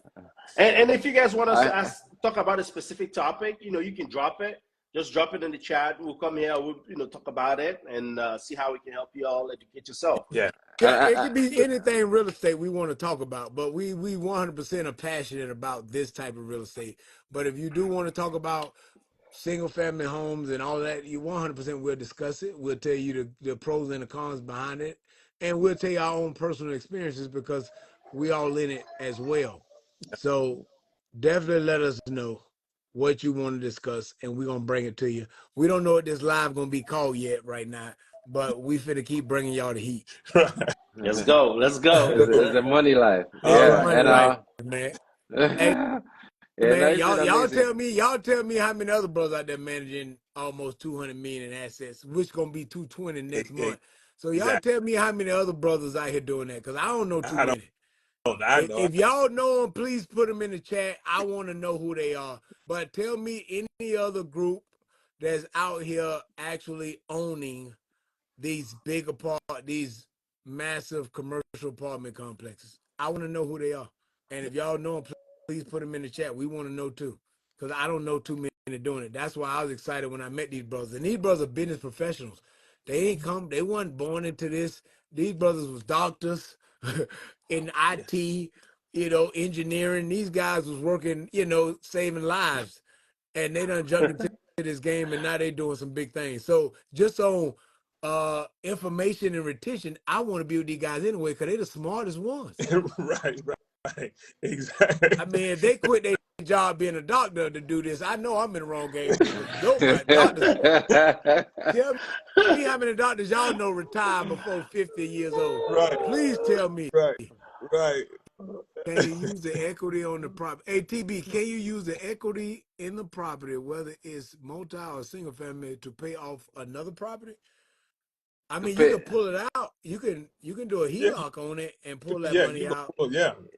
And if you guys want us to I talk about a specific topic, you can drop it. Just drop it in the chat. We'll come here. We'll talk about it and see how we can help you all educate yourself. Yeah. Yeah, it I could be anything real estate we want to talk about, but we 100% are passionate about this type of real estate. But if you do want to talk about single family homes and all that, you 100% will discuss it. We'll tell you the pros and the cons behind it, and we'll tell you our own personal experiences because we all in it as well. So definitely let us know what you want to discuss, and we're gonna bring it to you. We don't know what this live gonna be called yet right now, but we finna keep bringing y'all the heat. Right. Let's go. Let's go. it's a money life. It's All the Yeah, right. money and life, man. Hey, yeah, no, man, it's been y'all amazing. tell me how many other brothers out there managing almost 200 million in assets, which gonna be 220 next month. So y'all Exactly. tell me how many other brothers out here doing that, because I don't know too I don't many. I know. If y'all know them, please put them in the chat. I want to know who they are. But tell me any other group that's out here actually owning these massive commercial apartment complexes. I want to know who they are. And if y'all know them, please put them in the chat. We want to know too, because I don't know too many doing it. That's why I was excited when I met these brothers. And these brothers are business professionals. They weren't born into this. These brothers was doctors in IT, engineering. These guys was working, saving lives. And they done jumped into this game, and now they doing some big things. So just on information and retention, I want to be with these guys anyway, because they the smartest ones. Right. Exactly. I mean, if they quit their job being a doctor to do this, I know I'm in the wrong game. Doctors, tell me how many doctors y'all know retire before 50 years old. Right. Please tell me. Right. Can you use the equity on the property? Hey, TB, can you use the equity in the property, whether it's multi or single family, to pay off another property? I mean, you can pull it out. You can do a HELOC on it and pull that money out.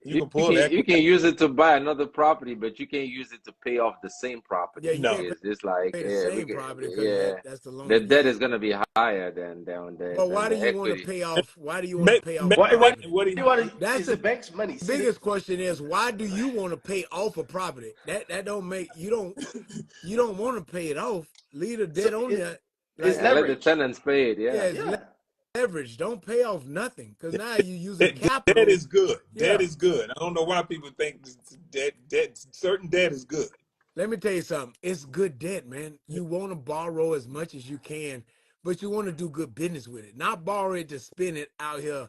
You can pull that. You can use it to buy another property, but you can't use it to pay off the same property. Yeah, you can't it's like pay the same property, because yeah, that's the loan. the debt is going to be higher than the. But why do you want to pay off? Why do you want to pay off? What do you want? That's the bank's money. The biggest question is, why do you want to pay off a property? That don't make you don't want to pay it off. Leave the debt on there. Let the tenants pay it. Yeah, leverage. Don't pay off nothing, because now you using capital. Debt is good. Debt is good. I don't know why people think certain debt is good. Let me tell you something. It's good debt, man. You want to borrow as much as you can, but you want to do good business with it. Not borrow it to spend it out here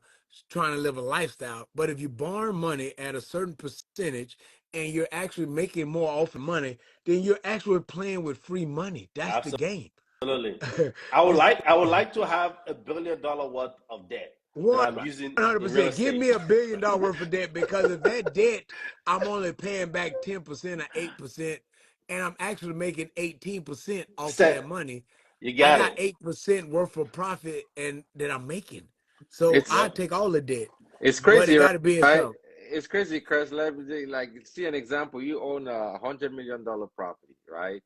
trying to live a lifestyle. But if you borrow money at a certain percentage and you're actually making more off the money, then you're actually playing with free money. That's the game. Absolutely. I would like to have $1 billion worth of debt that I'm using 100%. Give me $1 billion worth of debt, because if that debt I'm only paying back 10% or 8%, and I'm actually making 18% off that money, I got 8% worth of profit and that I'm making. So I take all the debt. It's crazy, but it gotta be right? It's crazy, Chris. Like, see an example. You own $100 million property, right?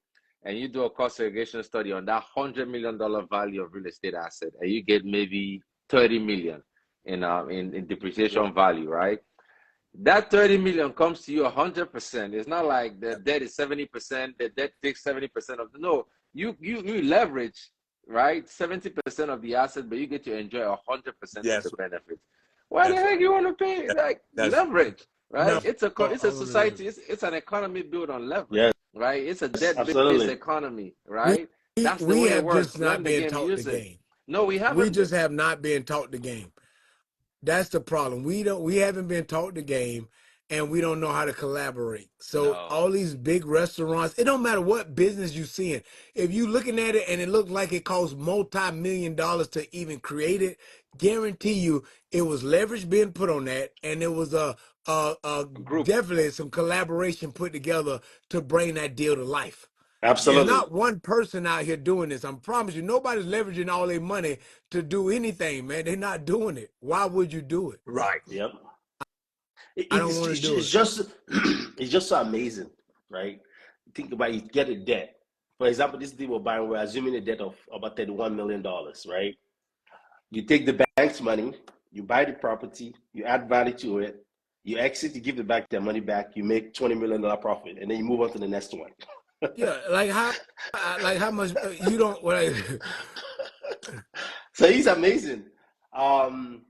And you do a cost segregation study on that $100 million value of real estate asset, and you get maybe 30 million in depreciation value, right? That 30 million comes to you 100%. It's not like the debt is 70%, the debt takes 70% of the, no, you leverage, right? 70% of the asset, but you get to enjoy 100% of the benefits. Why the heck you want to pay leverage, right? No, it's a society, it's an economy built on leverage, right? It's a debt-based economy, right? That's the way it works. Just not being taught the game. No, we haven't. We just have not been taught the game. That's the problem. We haven't been taught the game, and we don't know how to collaborate. So all these big restaurants, it don't matter what business you see in. If you looking at it and it looked like it costs multi-million dollars to even create it, guarantee you it was leverage being put on that, and it was a group, definitely some collaboration put together to bring that deal to life. Absolutely. There's not one person out here doing this. I promise you, nobody's leveraging all their money to do anything, man. They're not doing it. Why would you do it? Right. Yep. I don't want to do it. It's just so amazing, right? Think about it, you get a debt. For example, this deal we're buying, we're assuming a debt of about $31 million, right? You take the bank's money, you buy the property, you add value to it, you exit, you give the bank their money back, you make $20 million profit, and then you move on to the next one. Yeah, like how much you don't. So he's amazing. So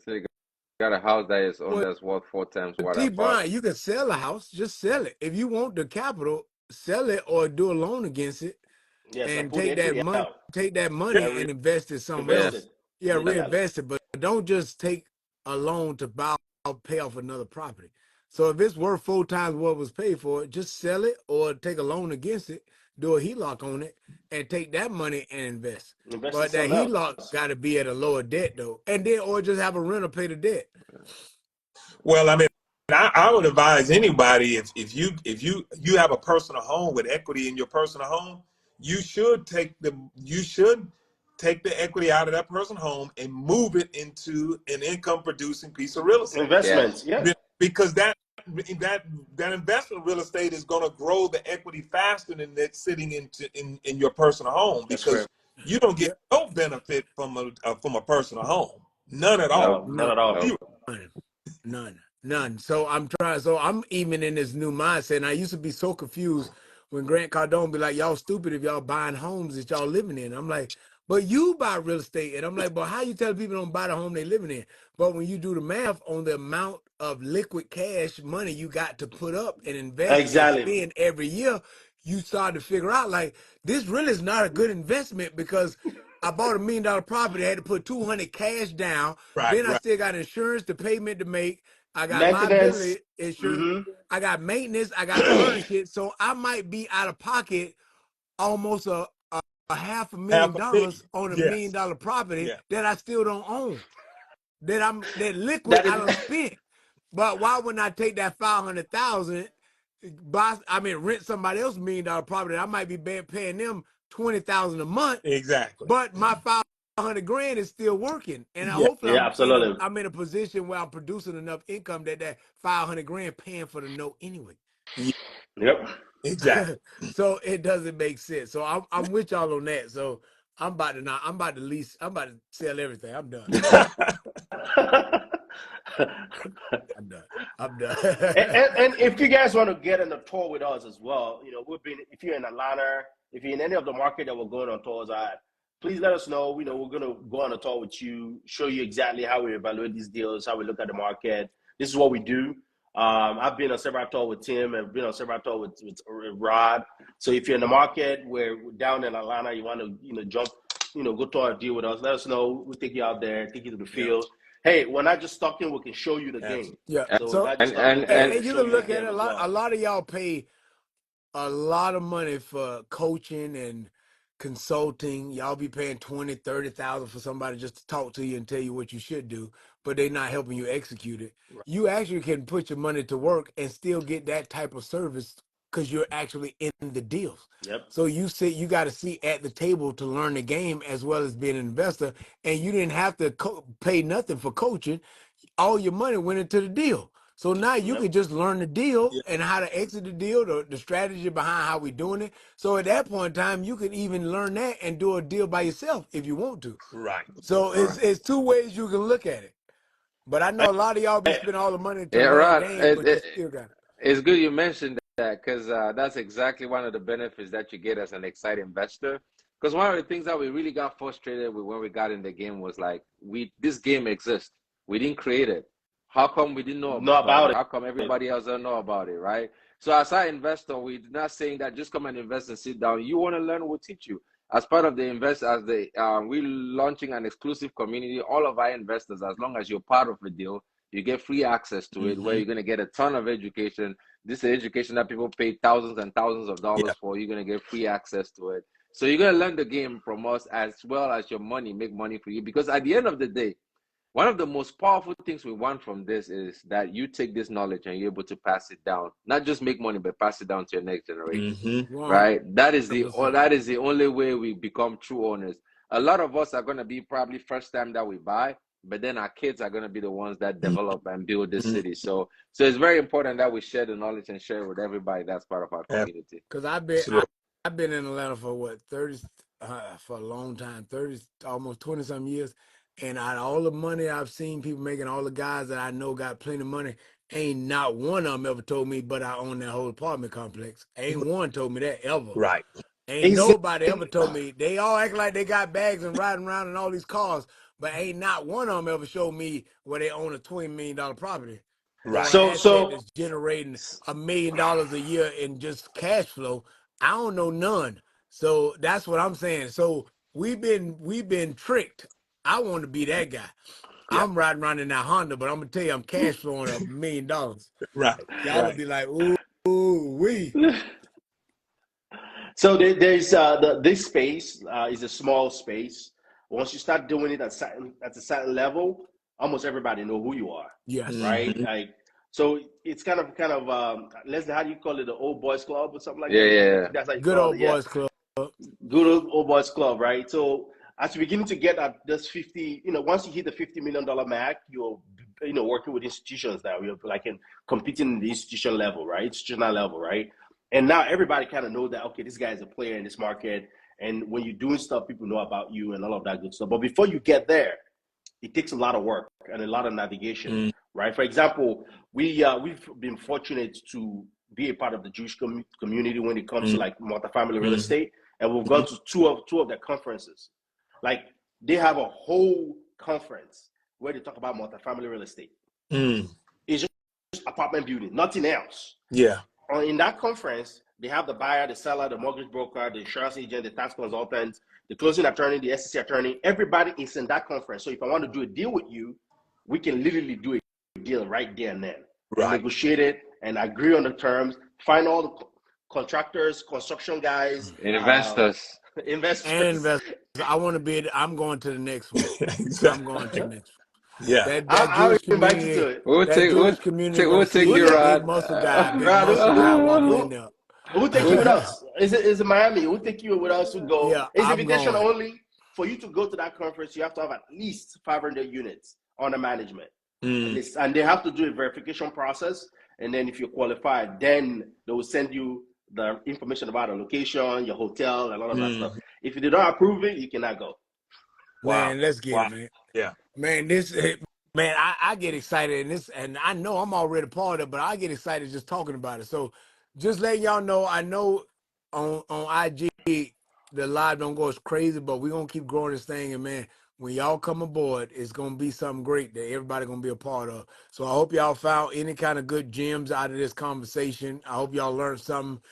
you got a house that is owned that's worth 4 times what I bought. Brian, you can sell a house, just sell it. If you want the capital, sell it or do a loan against it, and take that money and invest it somewhere else. Reinvest it, but don't just take a loan to pay off another property. So if it's worth 4 times what was paid for it, just sell it or take a loan against it, do a HELOC on it, and take that money and invest. But that HELOC got to be at a lower debt though, and then or just have a renter pay the debt. Well, I mean, I would advise anybody if you have a personal home with equity in your personal home, you should take the equity out of that person's home and move it into an income producing piece of real estate. Investments, yeah. Because that investment real estate is going to grow the equity faster than that sitting in your personal home, because you don't get no benefit from a personal home. None at all. No, not at all. None. So I'm even in this new mindset. And I used to be so confused when Grant Cardone be like, y'all stupid if y'all buying homes that y'all living in. I'm like, but you buy real estate. And I'm like, but how you tell people don't buy the home they living in? But when you do the math on the amount of liquid cash money you got to put up and invest and spend every year, you start to figure out like this really is not a good investment, because I bought $1 million property. I had to put 200 cash down. Then I still got insurance, the payment to make. I got liability insurance. I got maintenance. I got to furnish it. So I might be out of pocket almost a $500,000 on $1 million property that I still don't own. That liquid I don't spent. But why wouldn't I take that 500,000, rent somebody else's $1 million property? I might be paying them 20,000 a month. Exactly. But my 500 grand is still working, and hopefully I'm in a position where I'm producing enough income that 500 grand paying for the note anyway. Yep. Exactly. So it doesn't make sense. So I'm with y'all on that. So I'm about to sell everything. I'm done. I'm done. and if you guys want to get on the tour with us as well, if you're in Atlanta, if you're in any of the market that we're going on tours at, please let us know. We're going to go on a tour with you, show you exactly how we evaluate these deals, how we look at the market. This is what we do. I've been on several tours with Tim, and been on several tours with Rod. So if you're in the market where we're down in Atlanta, you want to jump, go to our deal with us, let us know. We'll take you out there, take you to the field. Hey, we're not just talking, we can show you the game. Yeah. So and you can look at it, a lot of y'all pay a lot of money for coaching and consulting. Y'all be paying 20, 30,000 for somebody just to talk to you and tell you what you should do, but they're not helping you execute it. Right. You actually can put your money to work and still get that type of service because you're actually in the deals. Yep. So you got to sit at the table to learn the game as well as being an investor, and you didn't have to pay nothing for coaching. All your money went into the deal. So now you can just learn the deal and how to exit the deal, the strategy behind how we're doing it. So at that point in time, you can even learn that and do a deal by yourself if you want to. Right. So it's two ways you can look at it. But I know a lot of y'all be spending all the money to learn Rod, game, but you still got it. It's good you mentioned that, because that's exactly one of the benefits that you get as an XSITE investor. Because one of the things that we really got frustrated with when we got in the game was like, this game exists. We didn't create it. How come we didn't know about it? How come everybody else don't know about it, right? So as an investor, we're not saying that just come and invest and sit down. You want to learn, we'll teach you. As part of the we're launching an exclusive community. All of our investors, as long as you're part of the deal, you get free access to it, where you're going to get a ton of education. This is education that people pay thousands and thousands of dollars for. You're going to get free access to it. So you're going to learn the game from us, as well as your money, make money for you. Because at the end of the day, one of the most powerful things we want from this is that you take this knowledge and you're able to pass it down. Not just make money, but pass it down to your next generation, right? That is the only way we become true owners. A lot of us are going to be probably first time that we buy, but then our kids are going to be the ones that develop and build this city. So it's very important that we share the knowledge and share it with everybody that's part of our community. Because I've been in Atlanta for 30 for a long time, 30, almost 20 some years. And out of all the money I've seen people making, all the guys that I know got plenty of money, ain't not one of them ever told me, but I own that whole apartment complex. Ain't one told me that ever. Right. Ain't nobody ever told me. They all act like they got bags and riding around in all these cars, but ain't not one of them ever showed me where they own a $20 million property. Right. Or an asset that's generating $1 million a year in just cash flow. I don't know none. So that's what I'm saying. So we've been tricked. I want to be that guy. Yeah. I'm riding around in that Honda, but I'm gonna tell you, I'm cash flowing $1 million. Right. Y'all would be like, ooh, wee. So there's this space is a small space. Once you start doing it at a certain level, almost everybody know who you are. Yes. Right. Like, so it's kind of Leslie, how do you call it, the old boys club or something like that? Yeah. That's like good old boys club. Good old boys club, right? So as you're beginning to get at this 50, once you hit the $50 million mark, you're, working with institutions now. You're like competing in the institutional level, right? And now everybody kind of know that, okay, this guy is a player in this market. And when you're doing stuff, people know about you and all of that good stuff. But before you get there, it takes a lot of work and a lot of navigation, right? For example, we've been fortunate to be a part of the Jewish community when it comes to like multifamily real estate. And we've gone to two of their conferences. Like they have a whole conference where they talk about multifamily real estate. It's just apartment building, nothing else. Yeah. In that conference, they have the buyer, the seller, the mortgage broker, the insurance agent, the tax consultant, the closing attorney, the SEC attorney. Everybody is in that conference. So if I want to do a deal with you, we can literally do a deal right there and then. Right. And negotiate it and agree on the terms, find all the contractors, construction guys, investors. I want to be. I'm going to the next one. Exactly. I'm going to the next one. Yeah. That Jewish community. To it. We'll take you, Big muscle guy. Big muscle guy walking in there. Who take you with us? Is it Miami? Who take you with us to go? Yeah, it's invitation only. For you to go to that conference, you have to have at least 500 units under management. And they have to do a verification process. And then if you're qualified, then they will send you the information about the location, your hotel, and all of that stuff. If you do not approve it, you cannot go. Man, let's get it, man. Yeah. Man, I get excited and I know I'm already part of it, but I get excited just talking about it. So just letting y'all know, I know on IG the live don't go as crazy, but we're gonna keep growing this thing, and man, when y'all come aboard, it's gonna be something great that everybody gonna be a part of. So I hope y'all found any kind of good gems out of this conversation. I hope y'all learned something.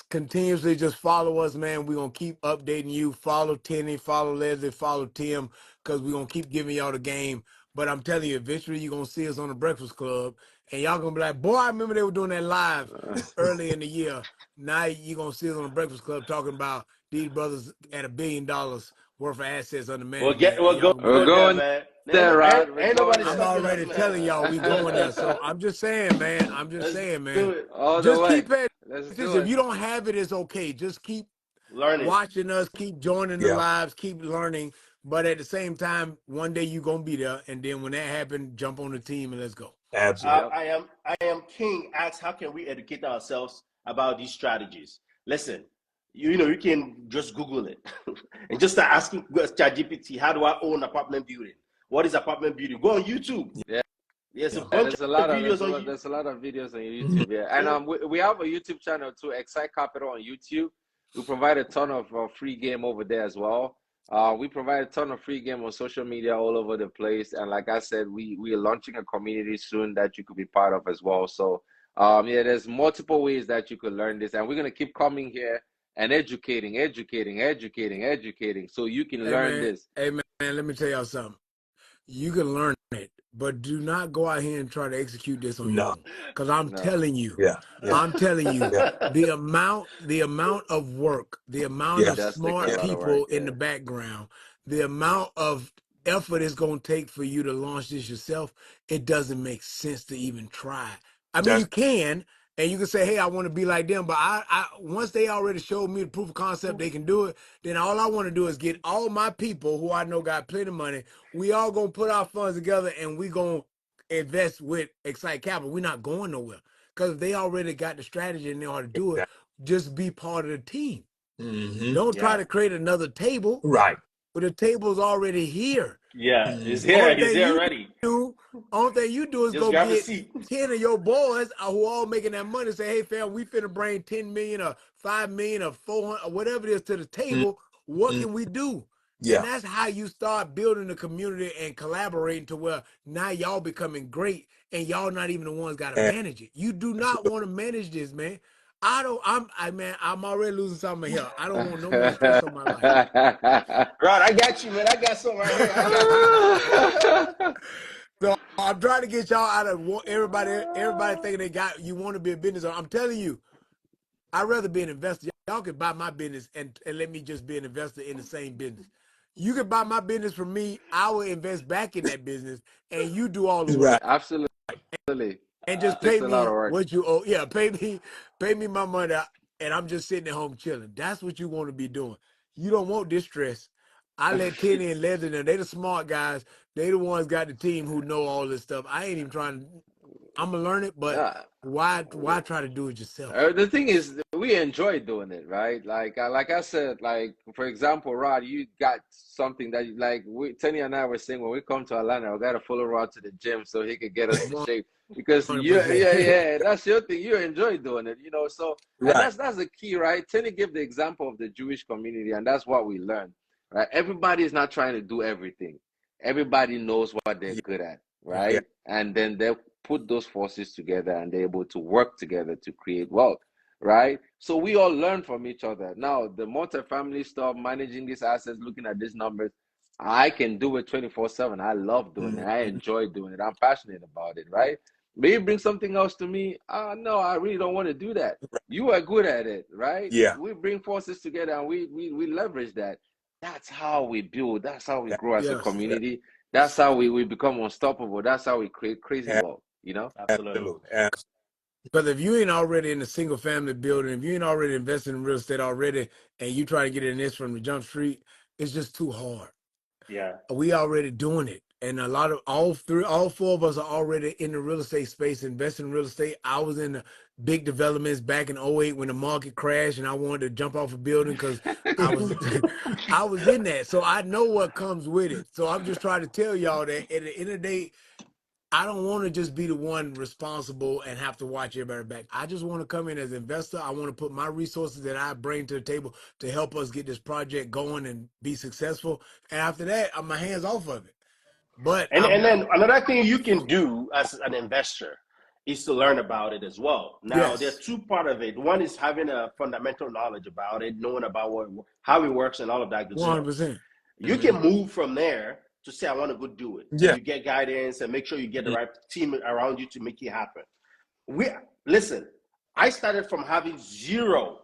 Continuously just follow us, man. We're gonna keep updating you. Follow Tenny, follow Leslie, follow Tim, because we're gonna keep giving y'all the game. But I'm telling you, eventually you're gonna see us on the Breakfast Club, and y'all gonna be like, boy, I remember they were doing that live early in the year. Now you're gonna see us on the Breakfast Club talking about these brothers at $1 billion worth of assets under management. We'll go there, there, Rod. I'm already telling y'all we going there. So I'm just saying, man. Just keep it. If you don't have it, it's okay. Just keep learning, watching us, keep joining the lives, keep learning. But at the same time, one day you're gonna be there, and then when that happens, jump on the team and let's go. Absolutely. I am King asks, how can we educate ourselves about these strategies? Listen, you can just Google it and just start asking ChatGPT, how do I own apartment building? What is apartment building? Go on YouTube. Yeah. There's a there's a lot of videos on YouTube. Yeah, and we have a YouTube channel too, XSITE Capital on YouTube. We provide a ton of free game over there as well. We provide a ton of free game on social media all over the place. And like I said, we are launching a community soon that you could be part of as well. So there's multiple ways that you could learn this, and we're gonna keep coming here and educating, so you can learn this. Hey man, let me tell y'all something. You can learn it, but do not go out here and try to execute this on your own. Because I'm telling you, I'm telling you, the amount of work, the amount of smart people in the background, the amount of effort it's going to take for you to launch this yourself, it doesn't make sense to even try. I mean, you can, and you can say, hey, I want to be like them. But I once they already showed me the proof of concept they can do it, then all I want to do is get all my people who I know got plenty of money. We all going to put our funds together and we going to invest with XSITE Capital. We're not going nowhere. Because if they already got the strategy and they ought to do it, just be part of the team. Don't try to create another table. Right. But the table's already here. Yeah, it's here. It's there already. Only thing you do is just go get 10 of your boys who all making that money. Say, hey, fam, we finna bring 10 million or 5 million or 400 or whatever it is to the table. What can we do? Yeah. And that's how you start building the community and collaborating to where now y'all becoming great and y'all not even the ones got to manage it. You do not want to manage this, man. I'm already losing something here. I don't want no more stress on my life. Rod, I got you, man. I got something right here. So I'm trying to get y'all out of everybody thinking they got you want to be a business owner. I'm telling you, I'd rather be an investor. Y'all can buy my business and let me just be an investor in the same business. You can buy my business from me. I will invest back in that business, and you do all the work. Absolutely. And just pay me what you owe. Yeah, pay me my money, and I'm just sitting at home chilling. That's what you want to be doing. You don't want this stress. I let Tenny and Leslie know. They the smart guys. They the ones got the team who know all this stuff. I ain't even trying. I'm gonna learn it, but Nah, why try to do it yourself? the thing is, we enjoy doing it, right? Like I said, like for example, Rod, you got something that like Tenny and I were saying when we come to Atlanta, we gotta follow Rod to the gym so he could get us in shape because yeah, that's your thing. You enjoy doing it, you know. So and Right. that's the key, right? Tenny gave the example of the Jewish community, and that's what we learned, right? Everybody is not trying to do everything. Everybody knows what they're good at, Yeah. right? And then they put those forces together and they're able to work together to create wealth, right? So we all learn from each other. Now, the multifamily stuff, managing these assets, looking at these numbers, I can do it 24/7. I love doing it. I enjoy doing it. I'm passionate about it, right? May you bring something else to me? No, I really don't want to do that. You are good at it, right? Yeah. We bring forces together and we leverage that. That's how we build. That's how we grow as a Yes. community. That's how we become unstoppable. That's how we create crazy Yeah. wealth, you know? Absolutely. Absolutely. Because if you ain't already in a single family building, if you ain't already invested in real estate already, and you try to get in this from the jump street, it's just too hard. Yeah. We already doing it, and a lot of all four of us are already in the real estate space, investing in real estate. I was in the big developments back in '08 when the market crashed, and I wanted to jump off a building because I was I was in that, so I know what comes with it. So I'm just trying to tell y'all that at the end of the day, I don't want to just be the one responsible and have to watch everybody back. I just want to come in as an investor. I want to put my resources that I bring to the table to help us get this project going and be successful. And after that, I'm my hands off of it. But And then another thing you can do as an investor is to learn about it as well. Now, there's yes, two part of it. One is having a fundamental knowledge about it, knowing about how it works and all of that good stuff. 100%. You can move from there to say, I want to go do it. Yeah. And you get guidance and make sure you get the right team around you to make it happen. Listen, I started from having 0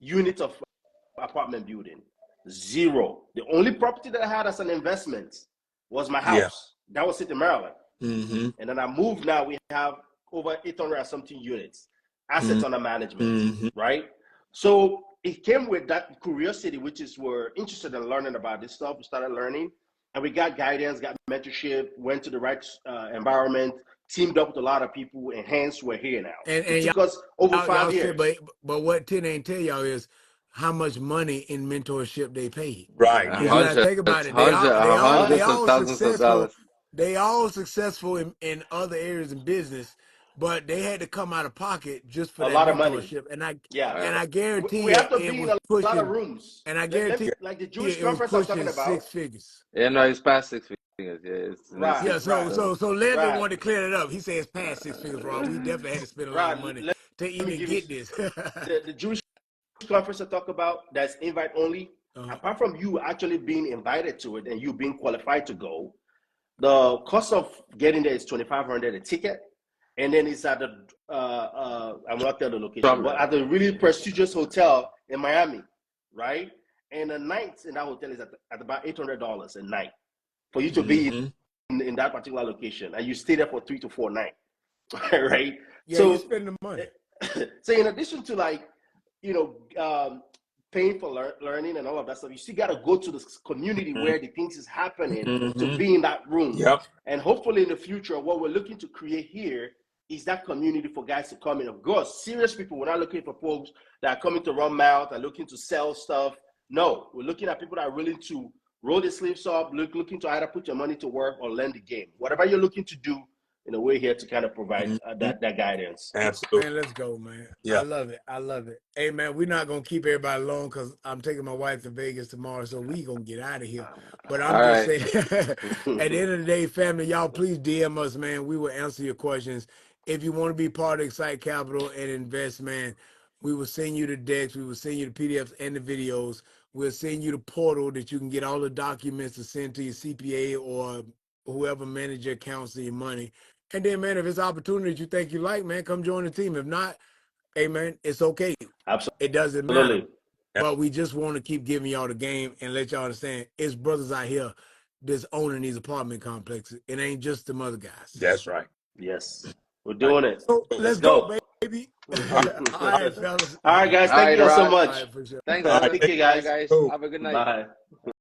units of apartment building. 0. The only property that I had as an investment was my house. That was in Maryland. Mm-hmm. And then I moved. Now we have over 800 and something units, assets under management, right? So it came with that curiosity, which is we're interested in learning about this stuff. We started learning, and we got guidance, got mentorship, went to the right environment, teamed up with a lot of people, and hence we're here now. And It took us over 5 years. but what Tin ain't tell y'all is how much money in mentorship they paid. Right. Because you gotta think about it. They Hundreds of all thousands of successful. dollars. They all successful in other areas in business, but they had to come out of pocket just for A that lot of money. mentorship. And I Yeah. guarantee We you have to it be in was a pushing. lot of rooms. And I guarantee Like the you Jewish it was conference I was pushing talking about. 6 figures. Yeah, no, it's past 6 figures. Yeah, it's in the Right. Yeah, six. so Leslie Right. wanted to clear it up. He said it's past 6 figures, Rob. We definitely had to spend a lot of money to Let me even give you get this. the Jewish conference I talk about that's invite only. Apart from you actually being invited to it and you being qualified to go, the cost of getting there is $2,500 a ticket, and then it's at the I'm not telling the location, but at the really prestigious hotel in Miami, right? And the nights in that hotel is at about $800 a night for you to be in that particular location, and you stay there for 3 to 4 nights, right? Yeah, you spend the money. So in addition to paying for learning and all of that stuff, you still got to go to the community where the things is happening to be in that room. Yep. And hopefully in the future, what we're looking to create here is that community for guys to come in. Of course, serious people, we're not looking for folks that are coming to run mouth and looking to sell stuff. No, we're looking at people that are willing to roll their sleeves up, looking to either put your money to work or learn the game. Whatever you're looking to do, we're here to kind of provide that guidance. Absolutely. Man, let's go, man. Yeah. I love it. I love it. Hey, man, we're not going to keep everybody long because I'm taking my wife to Vegas tomorrow, so we going to get out of here. But I'm just saying, at the end of the day, family, y'all please DM us, man. We will answer your questions. If you want to be part of XSITE Capital and invest, man, we will send you the decks. We will send you the PDFs and the videos. We'll send you the portal that you can get all the documents to send to your CPA or whoever manage your accounts and your money. And then, man, if it's an opportunity that you think you like, man, come join the team. If not, hey, man, it's okay. Absolutely. It doesn't matter. But we just want to keep giving y'all the game and let y'all understand it's brothers out here that's owning these apartment complexes. It ain't just the other guys. That's right. Yes. We're doing it. So let's go, baby. All right, fellas. All right, guys. Thank you all so much. All right, for sure. Thanks, All right. fellas. Thank you, guys. Bye, guys. Cool. Have a good night. Bye.